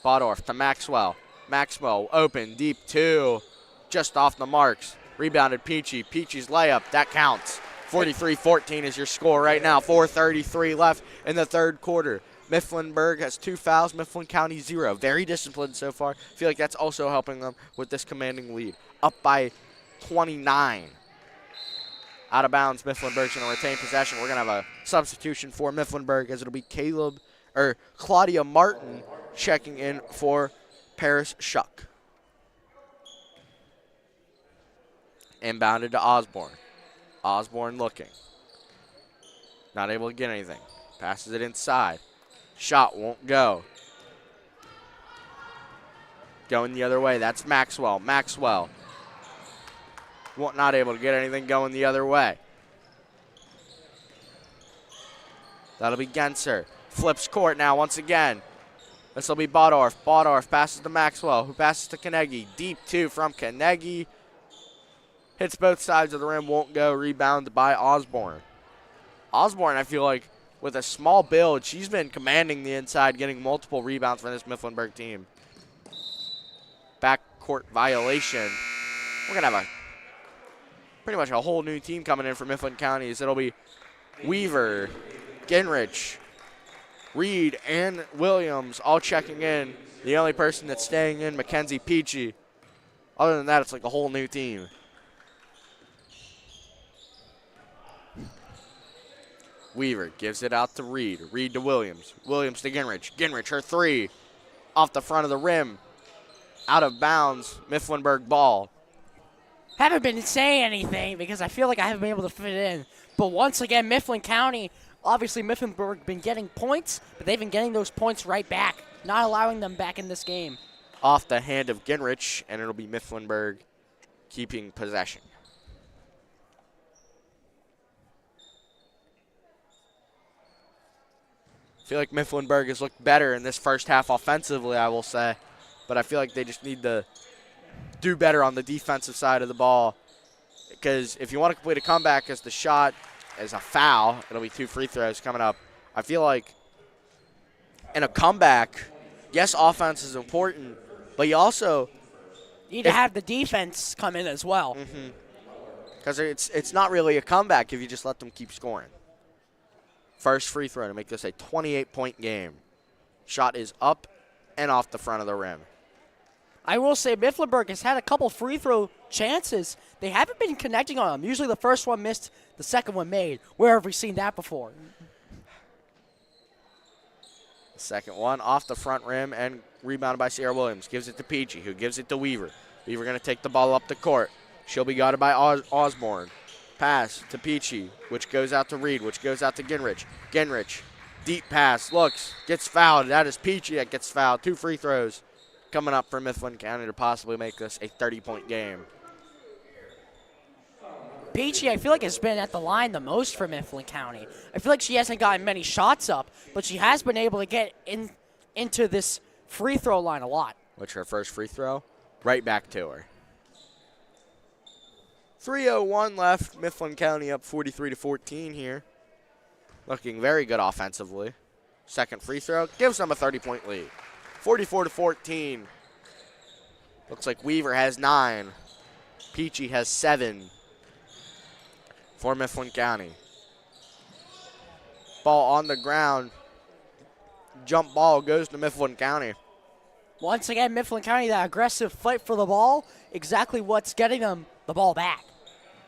Bodorf to Maxwell. Maxwell open, deep 2. Just off the marks. Rebounded Peachy. Peachy's layup. That counts. 43-14 is your score right now. 4:33 left in the third quarter. Mifflinburg has 2 fouls. Mifflin County 0. Very disciplined so far. Feel like that's also helping them with this commanding lead. Up by 29. Out of bounds, Mifflinburg's going to retain possession. We're going to have a substitution for Mifflinburg as it'll be Claudia Martin checking in for Paris Shuck. Inbounded to Osborne. Osborne looking. Not able to get anything. Passes it inside. Shot won't go. Going the other way. That's Maxwell. Maxwell. Not able to get anything going the other way. That'll be Genser. Flips court now once again. This will be Bodorf. Bodorf passes to Maxwell, who passes to Kanegi. Deep two from Kanegi. Hits both sides of the rim, won't go. Rebounded by Osborne. Osborne, I feel like, with a small build, she's been commanding the inside, getting multiple rebounds for this Mifflinburg team. Backcourt violation. We're going to have pretty much a whole new team coming in for Mifflin County. It'll be Weaver, Ginrich, Reed, and Williams all checking in. The only person that's staying in, Mackenzie Peachy. Other than that, it's like a whole new team. Weaver gives it out to Reed. Reed to Williams. Williams to Ginrich. Ginrich, her three. Off the front of the rim. Out of bounds. Mifflinburg ball. Haven't been saying anything because I feel like I haven't been able to fit it in. But once again, Mifflin County, obviously Mifflinburg been getting points, but they've been getting those points right back, not allowing them back in this game. Off the hand of Ginrich, and it'll be Mifflinburg keeping possession. I feel like Mifflinburg has looked better in this first half offensively, I will say. But I feel like they just need to do better on the defensive side of the ball. Because if you want to complete a comeback as the shot is a foul, it'll be 2 free throws coming up. I feel like in a comeback, yes, offense is important, but you also need to have the defense come in as well. Because it's not really a comeback if you just let them keep scoring. First free throw to make this a 28-point game. Shot is up and off the front of the rim. I will say Mifflinburg has had a couple free throw chances. They haven't been connecting on them. Usually the first one missed, the second one made. Where have we seen that before? The second one off the front rim and rebounded by Sierra Williams. Gives it to Peachy, who gives it to Weaver. Weaver going to take the ball up the court. She'll be guarded by Osborne. Pass to Peachy, which goes out to Reed, which goes out to Ginrich. Ginrich, deep pass, looks, gets fouled. That is Peachy that gets fouled. 2 free throws coming up for Mifflin County to possibly make this a 30-point game. Peachy, I feel like, has been at the line the most for Mifflin County. I feel like she hasn't gotten many shots up, but she has been able to get into this free throw line a lot. Which her first free throw, right back to her. 3:01 left. Mifflin County up 43-14 here. Looking very good offensively. Second free throw gives them a 30-point lead. 44-14. Looks like Weaver has 9. Peachy has 7 for Mifflin County. Ball on the ground. Jump ball goes to Mifflin County. Once again, Mifflin County, that aggressive fight for the ball, exactly what's getting them the ball back.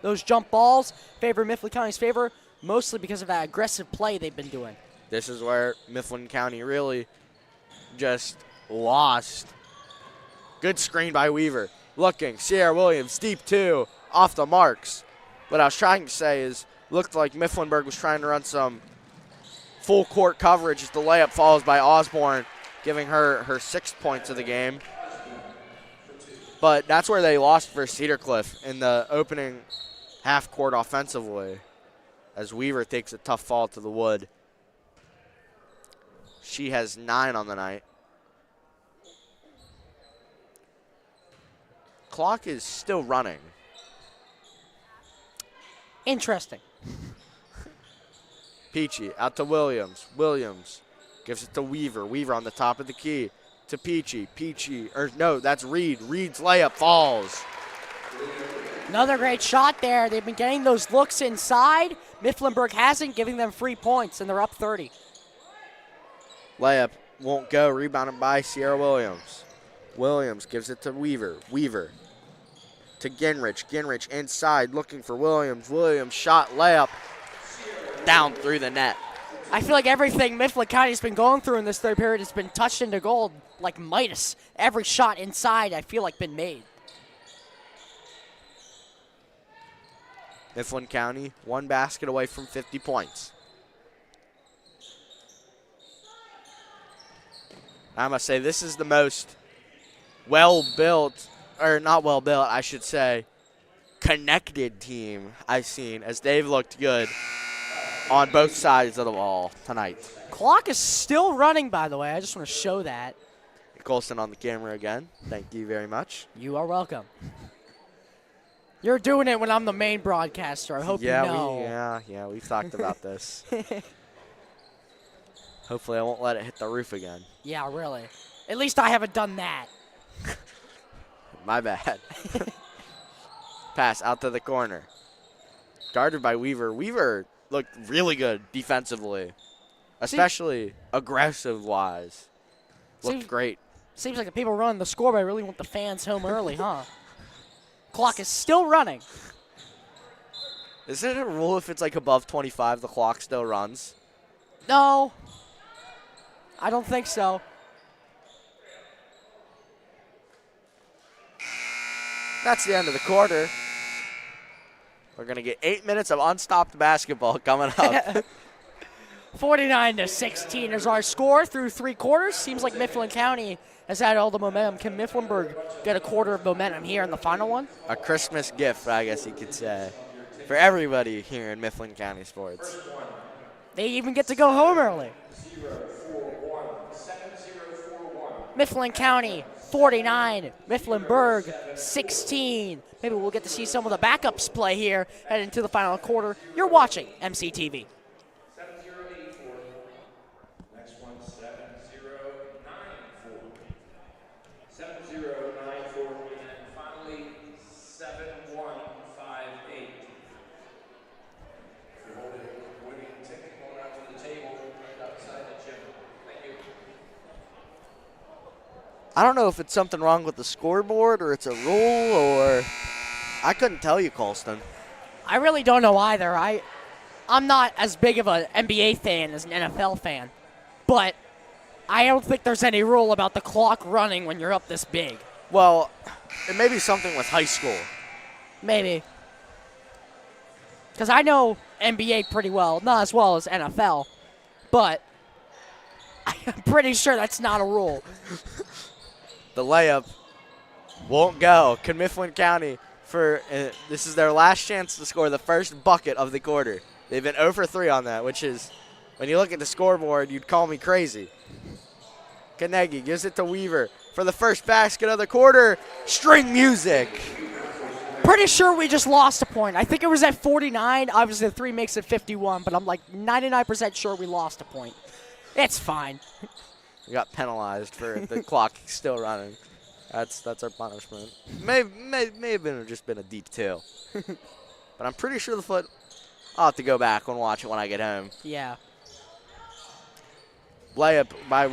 Those jump balls favor Mifflin County's favor, mostly because of that aggressive play they've been doing. This is where Mifflin County really just lost. Good screen by Weaver. Looking, Sierra Williams, deep 2, off the marks. What I was trying to say is, looked like Mifflinburg was trying to run some full court coverage as the layup falls by Osborne, giving her 6 points of the game. But that's where they lost for Cedar Cliff in the opening half court offensively, as Weaver takes a tough fall to the wood. She has 9 on the night. Clock is still running. Interesting. Peachy out to Williams. Williams gives it to Weaver. Weaver on the top of the key to Peachy. Peachy, or no, that's Reed. Reed's layup falls. Another great shot there. They've been getting those looks inside. Mifflinburg hasn't, giving them 3 points, and they're up 30. Layup won't go. Rebounded by Sierra Williams. Williams gives it to Weaver. Weaver to Ginrich. Ginrich inside looking for Williams. Williams shot, layup down through the net. I feel like everything Mifflin County's been going through in this third period has been touched into gold like Midas. Every shot inside, I feel like, been made. Mifflin County, 1 basket away from 50 points. I must say, this is the most well-built, or not well-built, I should say, connected team I've seen, as they've looked good. on both sides of the ball tonight. Clock is still running, by the way. I just want to show that. Colston on the camera again. Thank you very much. You are welcome. You're doing it when I'm the main broadcaster. I hope you know. Yeah, we've talked about this. Hopefully I won't let it hit the roof again. Yeah, really. At least I haven't done that. My bad. Pass out to the corner. Guarded by Weaver. Weaver looked really good defensively, especially aggressive-wise. Looked great. Seems like the people running the scoreboard really want the fans home early, huh? Clock is still running. Is it a rule if it's like above 25, the clock still runs? No. I don't think so. That's the end of the quarter. We're going to get 8 minutes of unstopped basketball coming up. 49-16 is our score through 3 quarters. Seems like Mifflin County has had all the momentum. Can Mifflinburg get a quarter of momentum here in the final one? A Christmas gift, I guess you could say, for everybody here in Mifflin County sports. They even get to go home early. Mifflin County 49, Mifflinburg 16. Maybe we'll get to see some of the backups play here heading into the final quarter. You're watching MCTV. 7084. Next one, 7094. 7094. And finally, 7158. If you're holding a winning ticket, going out to the table right outside the gym. Thank you. I don't know if it's something wrong with the scoreboard or it's a rule or I couldn't tell you, Colston. I really don't know either. I'm not as big of an NBA fan as an NFL fan, but I don't think there's any rule about the clock running when you're up this big. Well, it may be something with high school. Maybe. Because I know NBA pretty well, not as well as NFL, but I'm pretty sure that's not a rule. The layup won't go. Can Mifflin County, this is their last chance to score the first bucket of the quarter. They've been 0 for 3 on that, which is, when you look at the scoreboard, you'd call me crazy. Kanegi gives it to Weaver for the first basket of the quarter. String music. Pretty sure we just lost a point. I think it was at 49. Obviously, the 3 makes it 51, but I'm like 99% sure we lost a point. It's fine. We got penalized for the clock still running. That's our punishment. May have just been a detail. But I'm pretty sure the foot. I'll have to go back and watch it when I get home. Yeah. Layup by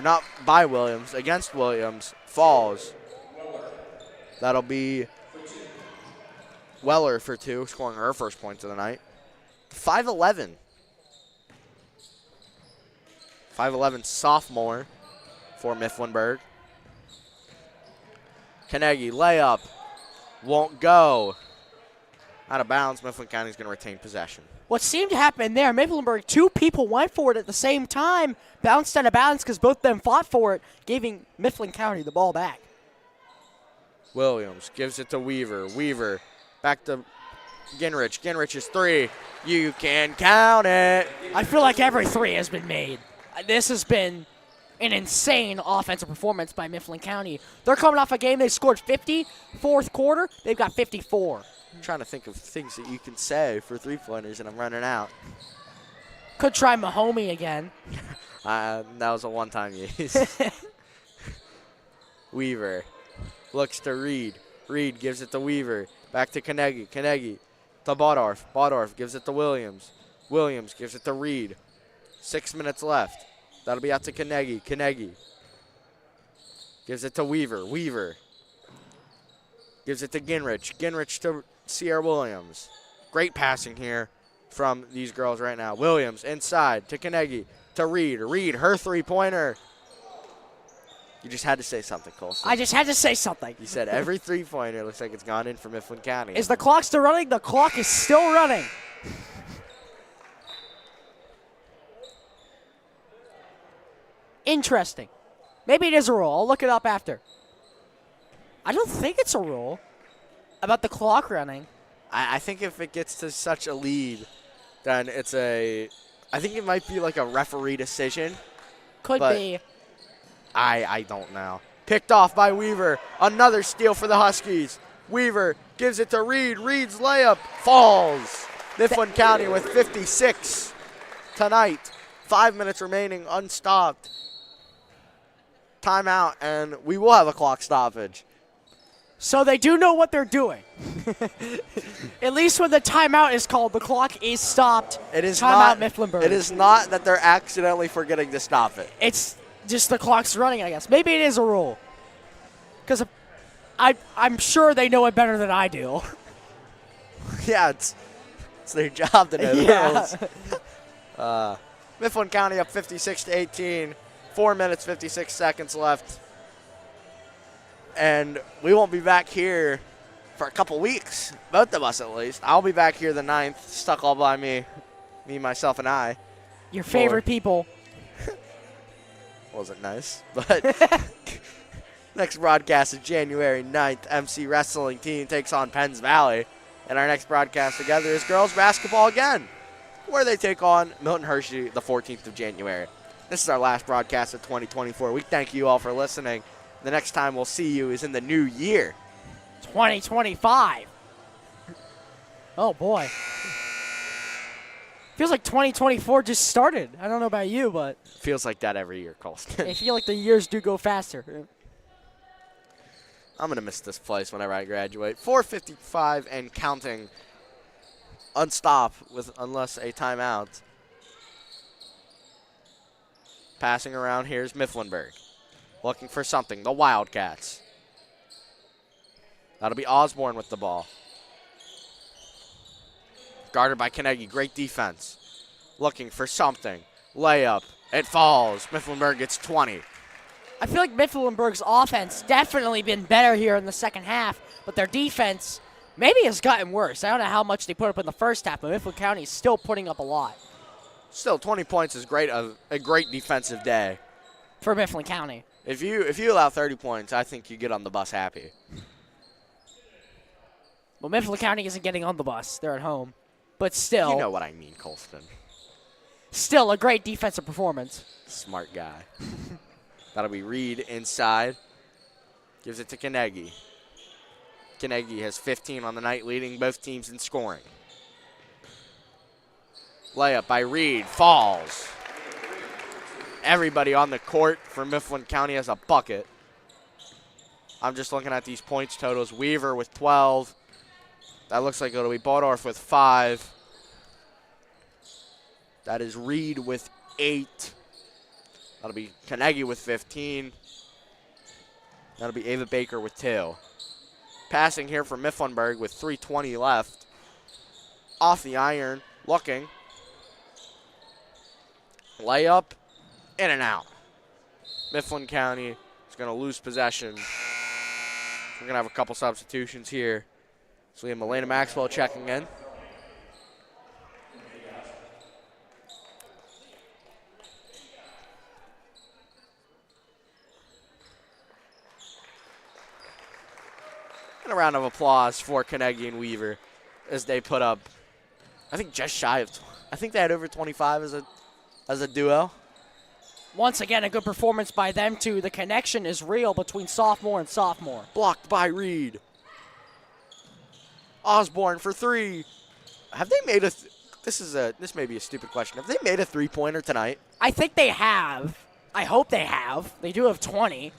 not by Williams, against Williams, falls. That'll be Weller for 2, scoring her first points of the night. 5'11". 5'11" sophomore for Mifflinburg. Kanegi, layup. Won't go. Out of bounds, Mifflin County's going to retain possession. What seemed to happen there, Mifflinburg, 2 people went for it at the same time, bounced out of bounds because both of them fought for it, giving Mifflin County the ball back. Williams gives it to Weaver. Weaver back to Ginrich. Ginrich's 3. You can count it. I feel like every 3 has been made. This has been an insane offensive performance by Mifflin County. They're coming off a game they scored 50, fourth quarter. They've got 54. I'm trying to think of things that you can say for 3-pointers, and I'm running out. Could try Mahomey again. That was a one-time use. Weaver looks to Reed. Reed gives it to Weaver. Back to Kanegi. Kanegi to Bodorf. Bodorf gives it to Williams. Williams gives it to Reed. 6 minutes left. That'll be out to Kanegi. Kanegi gives it to Weaver. Weaver gives it to Ginrich. Ginrich to Sierra Williams. Great passing here from these girls right now. Williams inside to Kanegi. To Reed. Reed, her 3-pointer. You just had to say something, Colson. I just had to say something. You said every 3-pointer looks like it's gone in for Mifflin County. Is the clock still running? The clock is still running. Interesting. Maybe it is a rule. I'll look it up after. I don't think it's a rule about the clock running. I think if it gets to such a lead then it's I think it might be like a referee decision. Could but be. I don't know. Picked off by Weaver. Another steal for the Huskies. Weaver gives it to Reed. Reed's layup falls. Mifflin County with 56 tonight. 5 minutes remaining, unstopped. Timeout, and we will have a clock stoppage. So they do know what they're doing. At least when the timeout is called, the clock is stopped. It is timeout Mifflinburg. It is not that they're accidentally forgetting to stop it. It's just the clock's running, I guess. Maybe it is a rule. Because I'm sure they know it better than I do. Yeah, it's their job to know the rules. Mifflin County up 56-18. 4 minutes, 56 seconds left. And we won't be back here for a couple weeks. Both of us, at least. I'll be back here the 9th, stuck all by me, myself, and I. Your favorite people. Wasn't nice, but next broadcast is January 9th. MC Wrestling Team takes on Penns Valley. And our next broadcast together is girls basketball again, where they take on Milton Hershey the 14th of January. This is our last broadcast of 2024. We thank you all for listening. The next time we'll see you is in the new year. 2025. Oh, boy. Feels like 2024 just started. I don't know about you, but Feels like that every year, Colston. I feel like the years do go faster. I'm going to miss this place whenever I graduate. 4:55 and counting. Unstop unless a timeout. Passing around here is Mifflinburg. Looking for something. The Wildcats. That'll be Osborne with the ball. Guarded by Carnegie. Great defense. Looking for something. Layup. It falls. Mifflinburg gets 20. I feel like Mifflinburg's offense definitely been better here in the second half, but their defense maybe has gotten worse. I don't know how much they put up in the first half, but Mifflin County is still putting up a lot. Still, 20 points is great. A great defensive day. For Mifflin County. If you allow 30 points, I think you get on the bus happy. Well, Mifflin County isn't getting on the bus. They're at home. But still. You know what I mean, Colston. Still a great defensive performance. Smart guy. That'll be Reed inside. Gives it to Carnegie. Carnegie has 15 on the night, leading both teams in scoring. Layup by Reed. Falls. Everybody on the court for Mifflin County has a bucket. I'm just looking at these points totals. Weaver with 12. That looks like it'll be Baldorf with 5. That is Reed with 8. That'll be Carnegie with 15. That'll be Ava Baker with 2. Passing here for Mifflinburg with 3:20 left. Off the iron, looking. Layup, in and out. Mifflin County is going to lose possession. We're going to have a couple substitutions here. So we have Elena Maxwell checking in. And a round of applause for Carnegie and Weaver as they put up, I think just shy of, I think they had over 25 as a duo. Once again, a good performance by them, too. The connection is real between sophomore and sophomore. Blocked by Reed. Osborne for 3. Have they made this may be a stupid question. Have they made a three-pointer tonight? I think they have. I hope they have. They do have 20.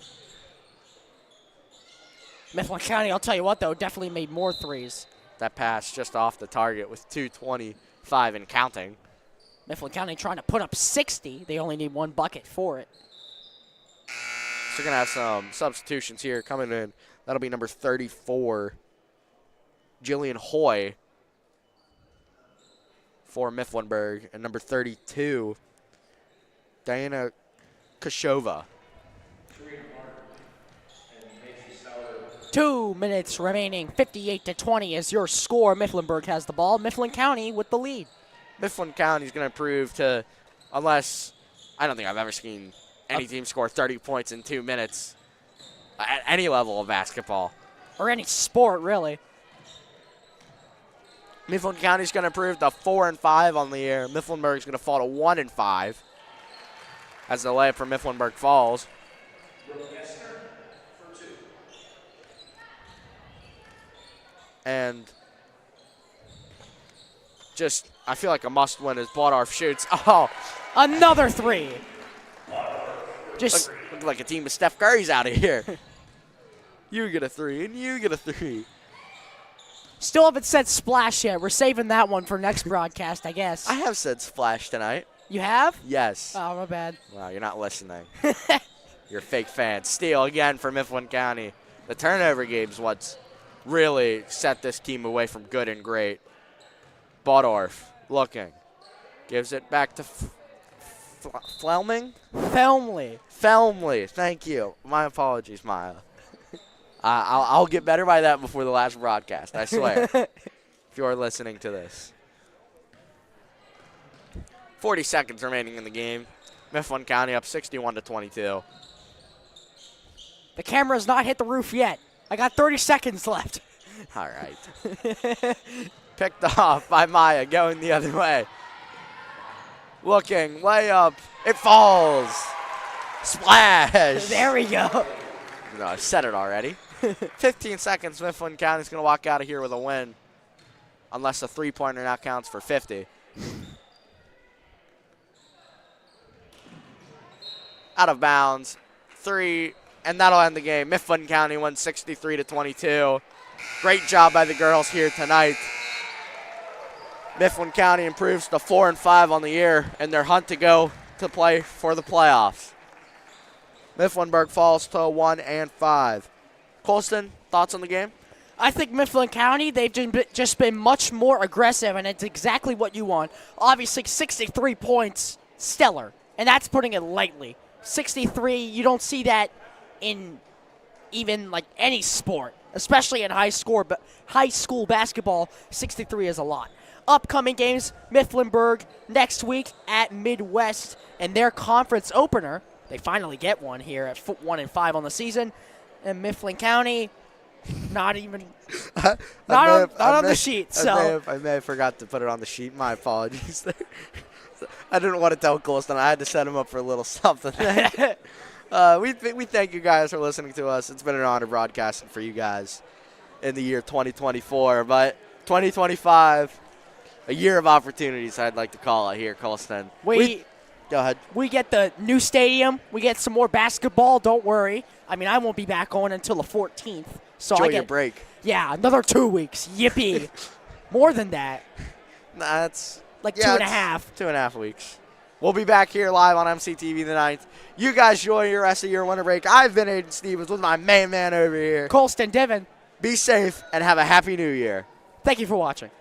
Mifflin County, I'll tell you what, though, definitely made more threes. That pass just off the target with 2:25 and counting. Mifflin County trying to put up 60. They only need 1 bucket for it. So we're going to have some substitutions here coming in. That'll be number 34, Jillian Hoy for Mifflinburg, and number 32, Diana Kashova. 2 minutes remaining, 58-20 is your score. Mifflinburg has the ball. Mifflin County with the lead. Mifflin County is going to prove to, unless, I don't think I've ever seen any team score 30 points in 2 minutes at any level of basketball. Or any sport, really. Mifflin County's going to improve to 4-5 on the year. Mifflinburg's going to fall to 1-5 as the layup for Mifflinburg falls. And just, I feel like a must-win as Blodorf shoots. Oh, Another three. Just look like a team of Steph Curry's out of here. You get a three, and you get a three. still haven't said splash yet. We're saving that one for next broadcast, I guess. I have said splash tonight. You have? Yes. Oh, my bad. Wow, you're not listening. You're a fake fan. Steal again for Mifflin County. The turnover game's what's really set this team away from good and great. Blodorf looking. Gives it back to Fleming? Felmley. Felmley. Thank you. My apologies, Maya. I'll get better by that before the last broadcast, I swear. If you're listening to this. 40 seconds remaining in the game. Mifflin County up 61-22. The camera's not hit the roof yet. I got 30 seconds left. All right. Picked off by Maya, going the other way. Looking, layup. It falls. Splash. There we go. No, I said it already. 15 seconds. Mifflin County's going to walk out of here with a win. Unless the three-pointer now counts for 50. Out of bounds. 3, and that'll end the game. Mifflin County won 63-22. Great job by the girls here tonight. Mifflin County improves to 4-5 on the year in their hunt to go to play for the playoffs. Mifflinburg falls to 1-5. Colston, thoughts on the game? I think Mifflin County, they've just been much more aggressive, and it's exactly what you want. Obviously, 63 points, stellar, and that's putting it lightly. 63, you don't see that in even like any sport, especially in high school basketball. 63 is a lot. Upcoming games, Mifflinburg next week at Midwest, and their conference opener. They finally get one here at 1-5 on the season. And Mifflin County, not even on the sheet. So I may have forgot to put it on the sheet. My apologies there. I didn't want to tell Colston. I had to set him up for a little something there. We thank you guys for listening to us. It's been an honor broadcasting for you guys in the year 2024. But 2025, a year of opportunities, I'd like to call it here, Colston. Go ahead. We get the new stadium. We get some more basketball. Don't worry. I mean, I won't be back on until the 14th. So Enjoy I get your break. Yeah, another 2 weeks. Yippee. More than that. That's like 2.5. 2.5 weeks. We'll be back here live on MCTV the 9th. You guys enjoy your rest of your winter break. I've been Aiden Stevens with my main man over here. Colston Devin. Be safe and have a happy new year. Thank you for watching.